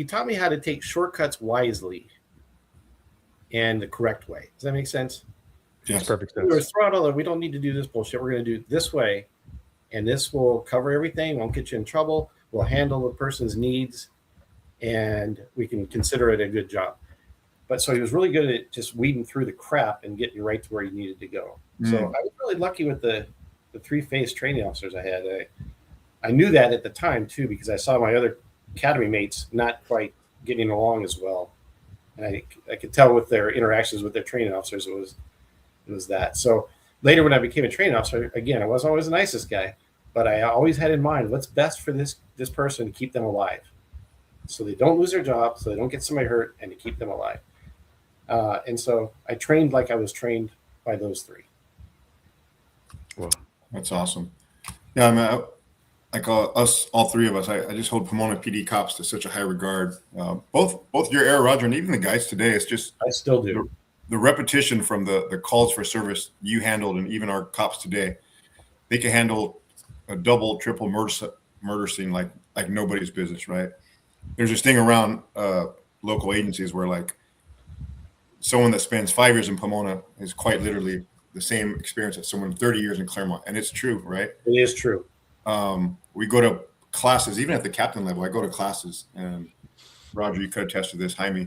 taught me how to take shortcuts wisely and the correct way. Does that make sense? Yes. Perfect We were sense. throughout all that. We don't need to do this bullshit. We're going to do it this way, and this will cover everything. Won't get you in trouble. We'll handle the person's needs, and we can consider it a good job. But so he was really good at just weeding through the crap and getting you right to where you needed to go. So I was really lucky with the three-phase training officers I had. I knew that at the time too, because I saw my other academy mates not quite getting along as well, and I could tell with their interactions with their training officers it was that. So later when I became a training officer, again, I wasn't always the nicest guy, but I always had in mind what's best for this person to keep them alive, so they don't lose their job, so they don't get somebody hurt, and to keep them alive. And so I trained like I was trained by those three. Well, That's awesome. Yeah, I mean, like us, all three of us, I just hold Pomona PD cops to such a high regard. Both your era, Roger, and even the guys today. It's just I still do. the repetition from the calls for service you handled, and even our cops today, they can handle a double, triple murder scene like nobody's business, right? There's this thing around local agencies where like someone that spends 5 years in Pomona is quite literally the same experience as someone 30 years in Claremont, and it's true, right? It is true. We go to classes, even at the captain level. I go to classes, and Roger, you could attest to this, Jaime.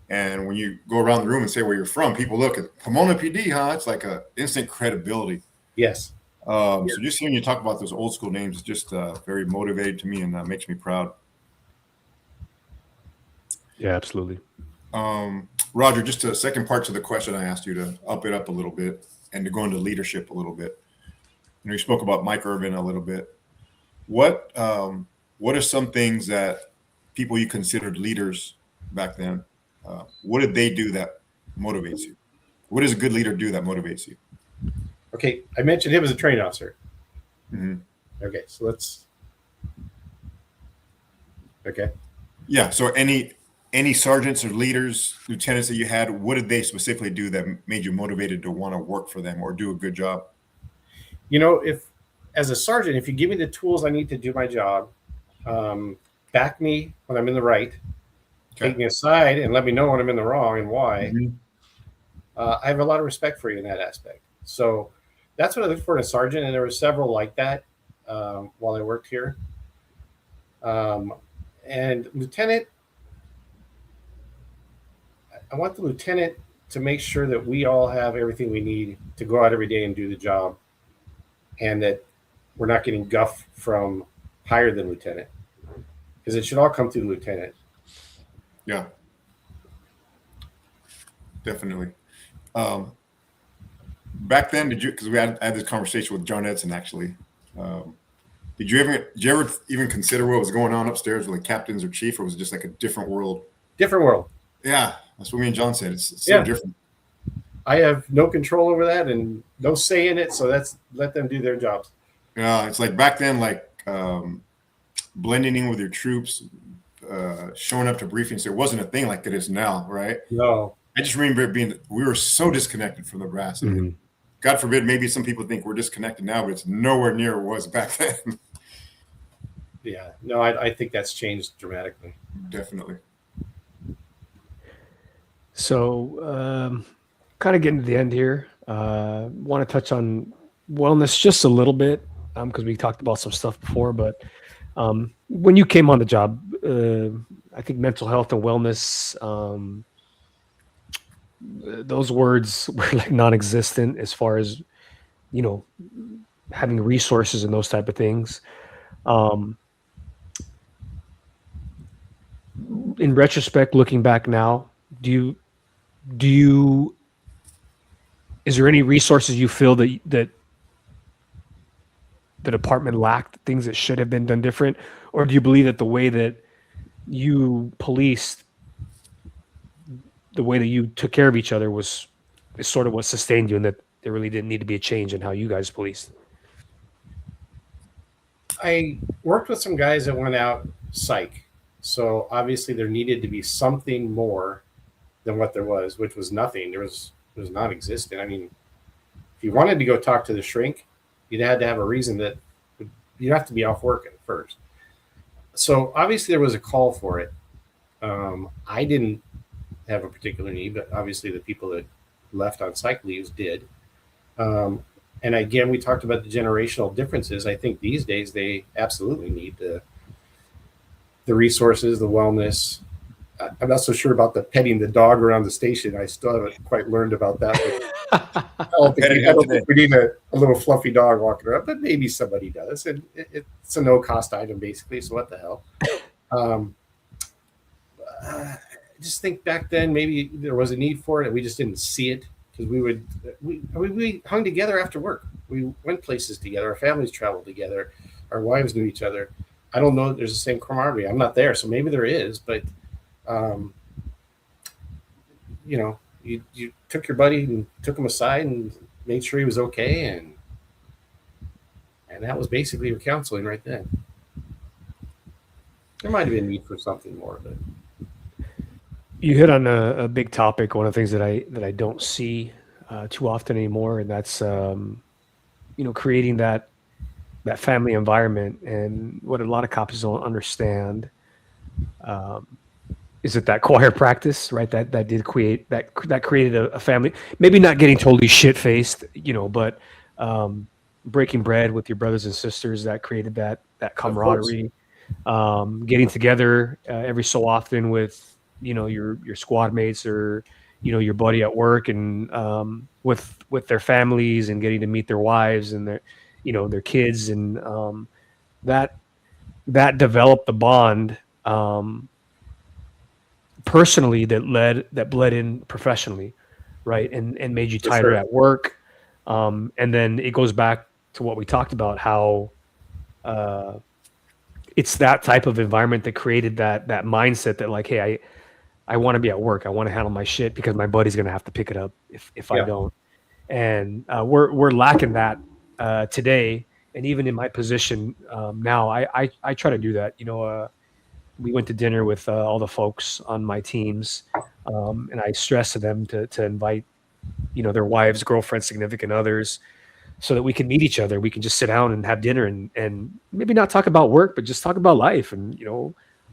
And when you go around the room and say where you're from, people look at Pomona PD, huh? It's like a instant credibility. Yes. So just hearing you talk about those old school names is just very motivated to me, and makes me proud. yeah, absolutely. Roger, just a second part to the question I asked you, to up it up a little bit and to go into leadership a little bit. You spoke about Mike Irvin a little bit. What are some things that people you considered leaders back then, what did they do that motivates you? What does a good leader do that motivates you? Okay, I mentioned him as a training officer. Mm-hmm. Okay, so let's. Okay. Yeah. So any sergeants or leaders, lieutenants that you had, what did they specifically do that made you motivated to want to work for them or do a good job? If as a sergeant, if you give me the tools I need to do my job, back me when I'm in the right, take me aside and let me know when I'm in the wrong and why. Mm-hmm. I have a lot of respect for you in that aspect. So that's what I looked for in a sergeant, and there were several like that while I worked here. And lieutenant, I want the lieutenant to make sure that we all have everything we need to go out every day and do the job, and that we're not getting guff from higher than lieutenant, because it should all come through the lieutenant. Yeah, definitely. Back then, because we had this conversation with John Edson actually. Did you ever even consider what was going on upstairs with the captains or chief, or was it just like a different world? Different world. Yeah, that's what me and John said. It's so different. I have no control over that and no say in it, so let them do their jobs. Yeah, it's like back then, like blending in with your troops, showing up to briefings. There wasn't a thing like it is now, right? No. I just remember we were so disconnected from the brass. Mm-hmm. I mean, God forbid, maybe some people think we're disconnected now, but it's nowhere near it was back then. Yeah, no, I think that's changed dramatically. Definitely. So, kind of getting to the end here. Want to touch on wellness just a little bit because we talked about some stuff before. But when you came on the job, I think mental health and wellness, those words were like non-existent as far as having resources and those type of things. In retrospect, looking back now, is there any resources you feel that the department lacked, things that should have been done different, or do you believe that the way that you policed, the way that you took care of each other is sort of what sustained you, and that there really didn't need to be a change in how you guys policed? I worked with some guys that went out psych. So obviously there needed to be something more than what there was, which was nothing. There was non-existent. I mean, if you wanted to go talk to the shrink, you'd had to have a reason that you'd have to be off work at first. So obviously there was a call for it. I didn't have a particular need, but obviously the people that left on psych leaves did. And again, we talked about the generational differences. I think these days they absolutely need the resources, the wellness. I'm not so sure about the petting the dog around the station. I still haven't quite learned about that. I don't think we need a little fluffy dog walking around, but maybe somebody does. And it's a no-cost item, basically, so what the hell. I just think back then maybe there was a need for it and we just didn't see it, because we hung together after work. We went places together. Our families traveled together. Our wives knew each other. I don't know if there's the same camaraderie. I'm not there, so maybe there is, but you took your buddy and took him aside and made sure he was okay, and that was basically your counseling right then. There might have been a need for something more, but you hit on a big topic. One of the things that I don't see too often anymore, and that's creating that family environment. And what a lot of cops don't understand is that choir practice, right? That did create that created a family. Maybe not getting totally shit faced, but breaking bread with your brothers and sisters, that created that camaraderie. Getting together every so often with your squad mates or your buddy at work, and with their families, and getting to meet their wives and their kids, and that developed the bond personally that bled in professionally, right, and made you tighter at work. And then it goes back to what we talked about, how it's that type of environment that created that mindset that, like, hey, I want to be at work. I want to handle my shit because my buddy's going to have to pick it up if I don't. And we're lacking that today. And even in my position now, I try to do that. We went to dinner with all the folks on my teams, and I stress to them to invite, their wives, girlfriends, significant others, so that we can meet each other. We can just sit down and have dinner and maybe not talk about work, but just talk about life and,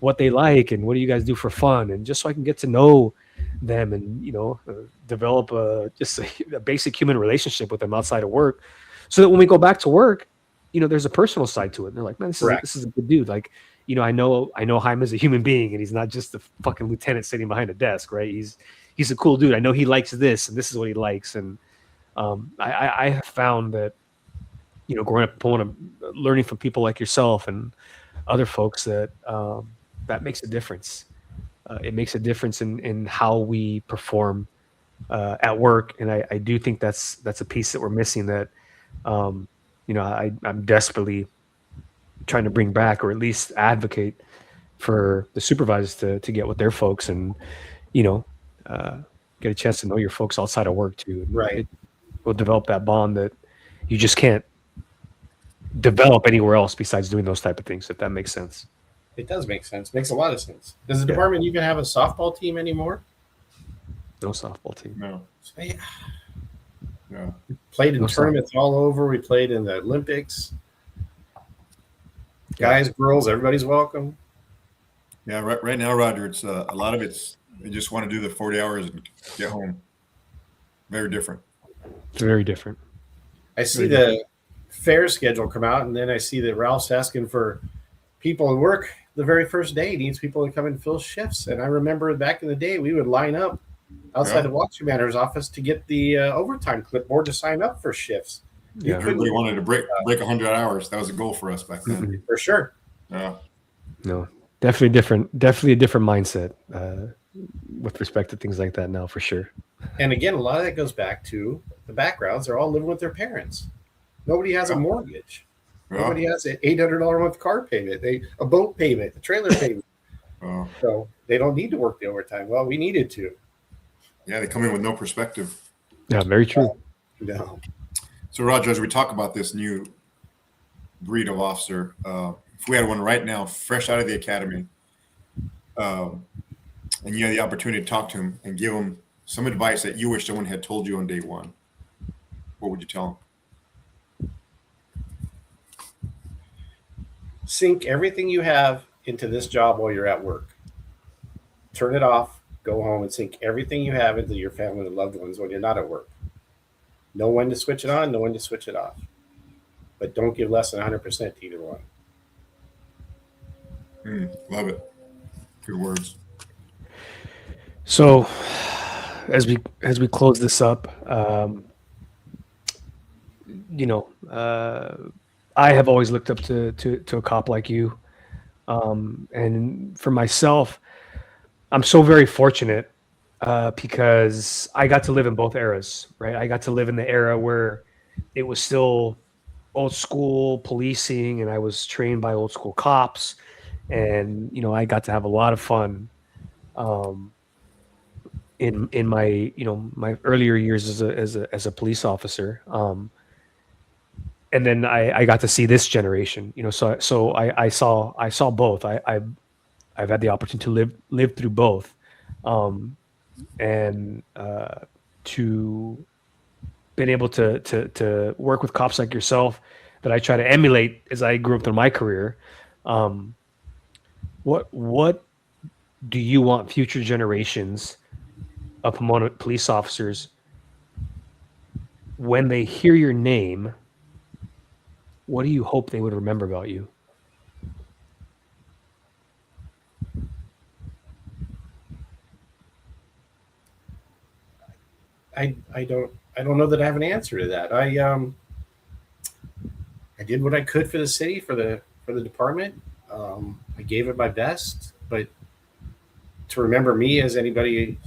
what they like and what do you guys do for fun. And just so I can get to know them and, develop just a basic human relationship with them outside of work, so that when we go back to work, there's a personal side to it. And they're like, man, this is a good dude. Like, I know Jaime is a human being, and he's not just a fucking lieutenant sitting behind a desk, right? He's a cool dude. I know he likes this, and this is what he likes. And I have found that, growing up in Pomona, learning from people like yourself and other folks, that that makes a difference. It makes a difference in how we perform at work, and I do think that's a piece that we're missing. That I'm desperately trying to bring back, or at least advocate for the supervisors to get with their folks and get a chance to know your folks outside of work too. Right. It will develop that bond that you just can't develop anywhere else besides doing those type of things, if that makes sense. it does make sense. Makes a lot of sense. Does the department even have a softball team anymore? No softball team. No. So, yeah. Yeah. We played in No tournaments all over. We played in the Olympics. Guys, girls, everybody's welcome. Yeah, right now, Roger, it's a lot of it's they just want to do the 40 hours and get home. Very different. It's very different. I see the fair schedule come out, and then I see that Ralph's asking for people to work the very first day. He needs people to come and fill shifts. And I remember back in the day, we would line up outside the watch commander's office to get the overtime clipboard to sign up for shifts. Yeah. Everybody wanted to break 100 hours. That was a goal for us back then. Mhm. For sure. Yeah. No, definitely different. Definitely a different mindset with respect to things like that now, for sure. And again, a lot of that goes back to the backgrounds. They're all living with their parents. Nobody has a mortgage. Yeah. Nobody has an $800 a month car payment, a boat payment, a trailer payment. So they don't need to work the overtime. Well, we needed to. Yeah, they come in with no perspective. Yeah, very true. No. So, Roger, as we talk about this new breed of officer, if we had one right now, fresh out of the academy, and you had the opportunity to talk to him and give him some advice that you wish someone had told you on day one, what would you tell him? Sink everything you have into this job while you're at work. Turn it off, go home, and sink everything you have into your family and loved ones when you're not at work. Know when to switch it on, know when to switch it off. But don't give less than 100% to either one. Love it. Good words. So, as we close this up, I have always looked up to a cop like you, and for myself, I'm so very fortunate because I got to live in both eras. Right, I got to live in the era where it was still old school policing, and I was trained by old school cops, and I got to have a lot of fun. In my my earlier years as a police officer, and then I got to see this generation. So I saw both. I've had the opportunity to live through both, and to been able to work with cops like yourself that I try to emulate as I grew up through my career. What do you want future generations of Pomona police officers, when they hear your name, what do you hope they would remember about you? I don't know that I have an answer to that. I did what I could for the city, for the department. I gave it my best, but to remember me as anybody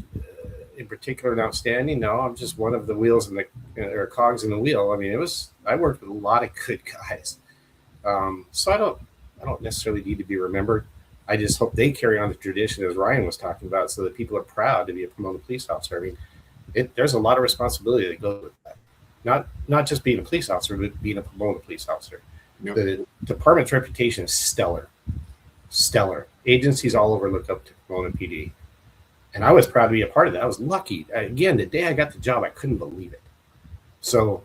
in particular and outstanding, no, I'm just one of the wheels in the or cogs in the wheel. I mean, I worked with a lot of good guys, so I don't necessarily need to be remembered. I just hope they carry on the tradition, as Ryan was talking about, so that people are proud to be a Pomona police officer. I mean, there's a lot of responsibility that goes with that. Not just being a police officer, but being a Pomona police officer. Yep. The department's reputation is stellar. Agencies all over look up to Pomona PD. And I was proud to be a part of that. I was lucky. Again, the day I got the job, I couldn't believe it. So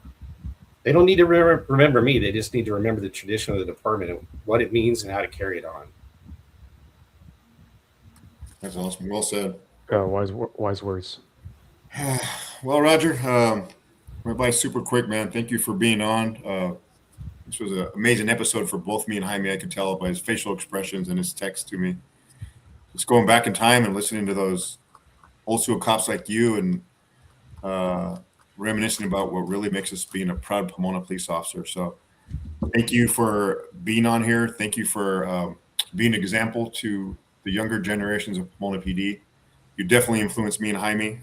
they don't need to remember me. They just need to remember the tradition of the department and what it means and how to carry it on. That's awesome. Well said. Wise words. Well, Roger, went by super quick, man. Thank you for being on. This was an amazing episode for both me and Jaime. I could tell by his facial expressions and his text to me. Just going back in time and listening to those old school cops like you and reminiscing about what really makes us being a proud Pomona police officer. So thank you for being on here. Thank you for being an example to the younger generations of Pomona PD. You definitely influenced me and Jaime.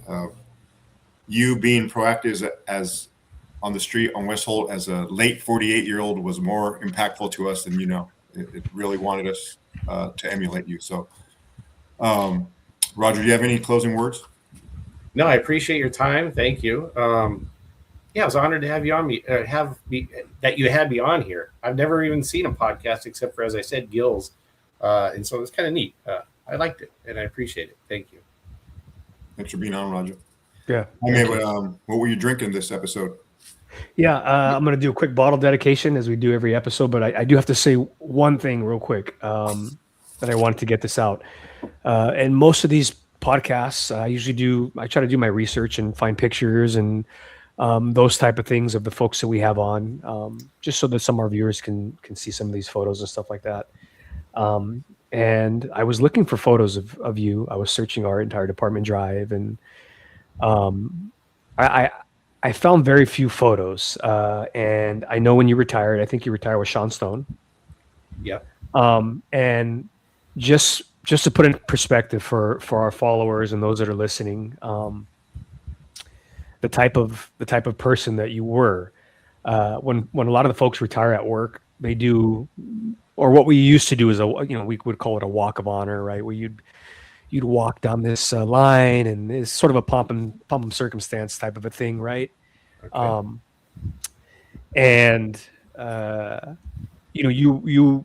You being proactive as on the street on West Holt as a late 48-year-old was more impactful to us than it really wanted us to emulate you. So Roger, do you have any closing words? No, I appreciate your time. Thank you. I was honored to have you on that you had me on here. I've never even seen a podcast except for, as I said, Gil's. And so it's kind of neat. I liked it and I appreciate it. Thank you. Thanks for being on, Roger. Yeah. What were you drinking this episode? Yeah, I'm going to do a quick bottle dedication as we do every episode, but I do have to say one thing real quick that I wanted to get this out. And most of these podcasts, I try to do my research and find pictures and those type of things of the folks that we have on, just so that some of our viewers can see some of these photos and stuff like that. And I was looking for photos of you. I was searching our entire department drive, and I found very few photos. And I know when you retired, I think you retired with Sean Stone. Yeah. And just to put in perspective for our followers and those that are listening, the type of person that you were, when a lot of the folks retire at work, they do, or what we used to do is we would call it a walk of honor, right? Where you'd walk down this line, and it's sort of a pomp and circumstance type of a thing, right? Okay. you know,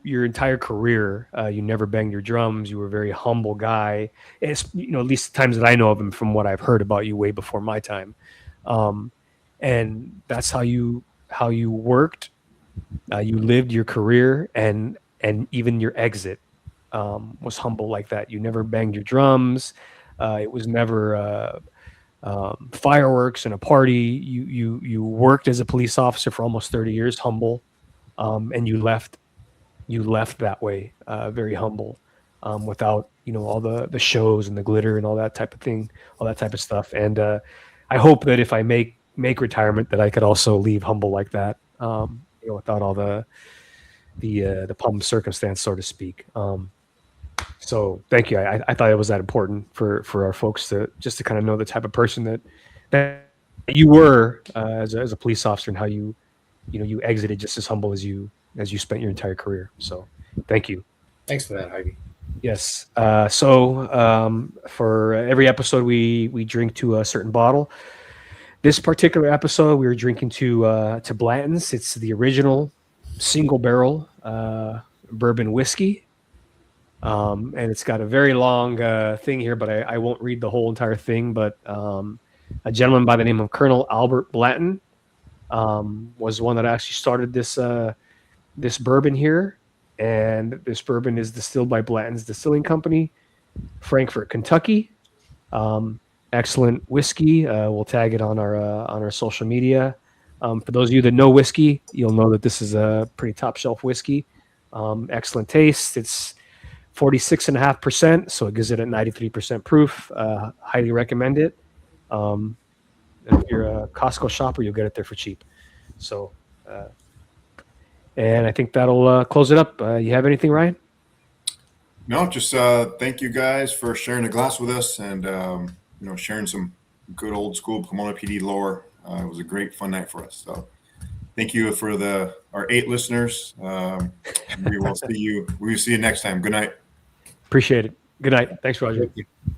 your entire career, you never banged your drums. You were a very humble guy. It's, you know, at least the times that I know of him from what I've heard about you way before my time. And that's how you worked. You lived your career, and even your exit was humble like that. You never banged your drums. It was never fireworks and a party. You worked as a police officer for almost 30 years, humble, and you left that way, very humble, without, you know, all the shows and the glitter and all that type of thing, all that type of stuff. And I hope that if I make retirement, that I could also leave humble like that, you know, without all the pomp and circumstance, so to speak. So thank you. I thought it was that important for our folks to just to kind of know the type of person that you were as a police officer, and how you exited just as humble as you spent your entire career. So thank you. Thanks for that, Ivy. Yes. So for every episode, we drink to a certain bottle. This particular episode, we were drinking to Blanton's. It's the original single barrel bourbon whiskey. And it's got a very long thing here, but I won't read the whole entire thing. But a gentleman by the name of Colonel Albert Blanton was one that actually started this bourbon here. And this bourbon is distilled by Blanton's Distilling Company, Frankfort, Kentucky. Excellent whiskey. We'll tag it on our social media. For those of you that know whiskey, you'll know that this is a pretty top shelf whiskey. Excellent taste. It's 46.5%, so it gives it a 93% proof. Highly recommend it. If you're a Costco shopper, you'll get it there for cheap. So, and I think that'll close it up. You have anything, Ryan? No, just thank you guys for sharing a glass with us, and sharing some good old school Pomona PD lore. It was a great fun night for us. So thank you for our 8 listeners. We will see you next time. Good night. Appreciate it. Good night. Thanks, Roger. Thank you.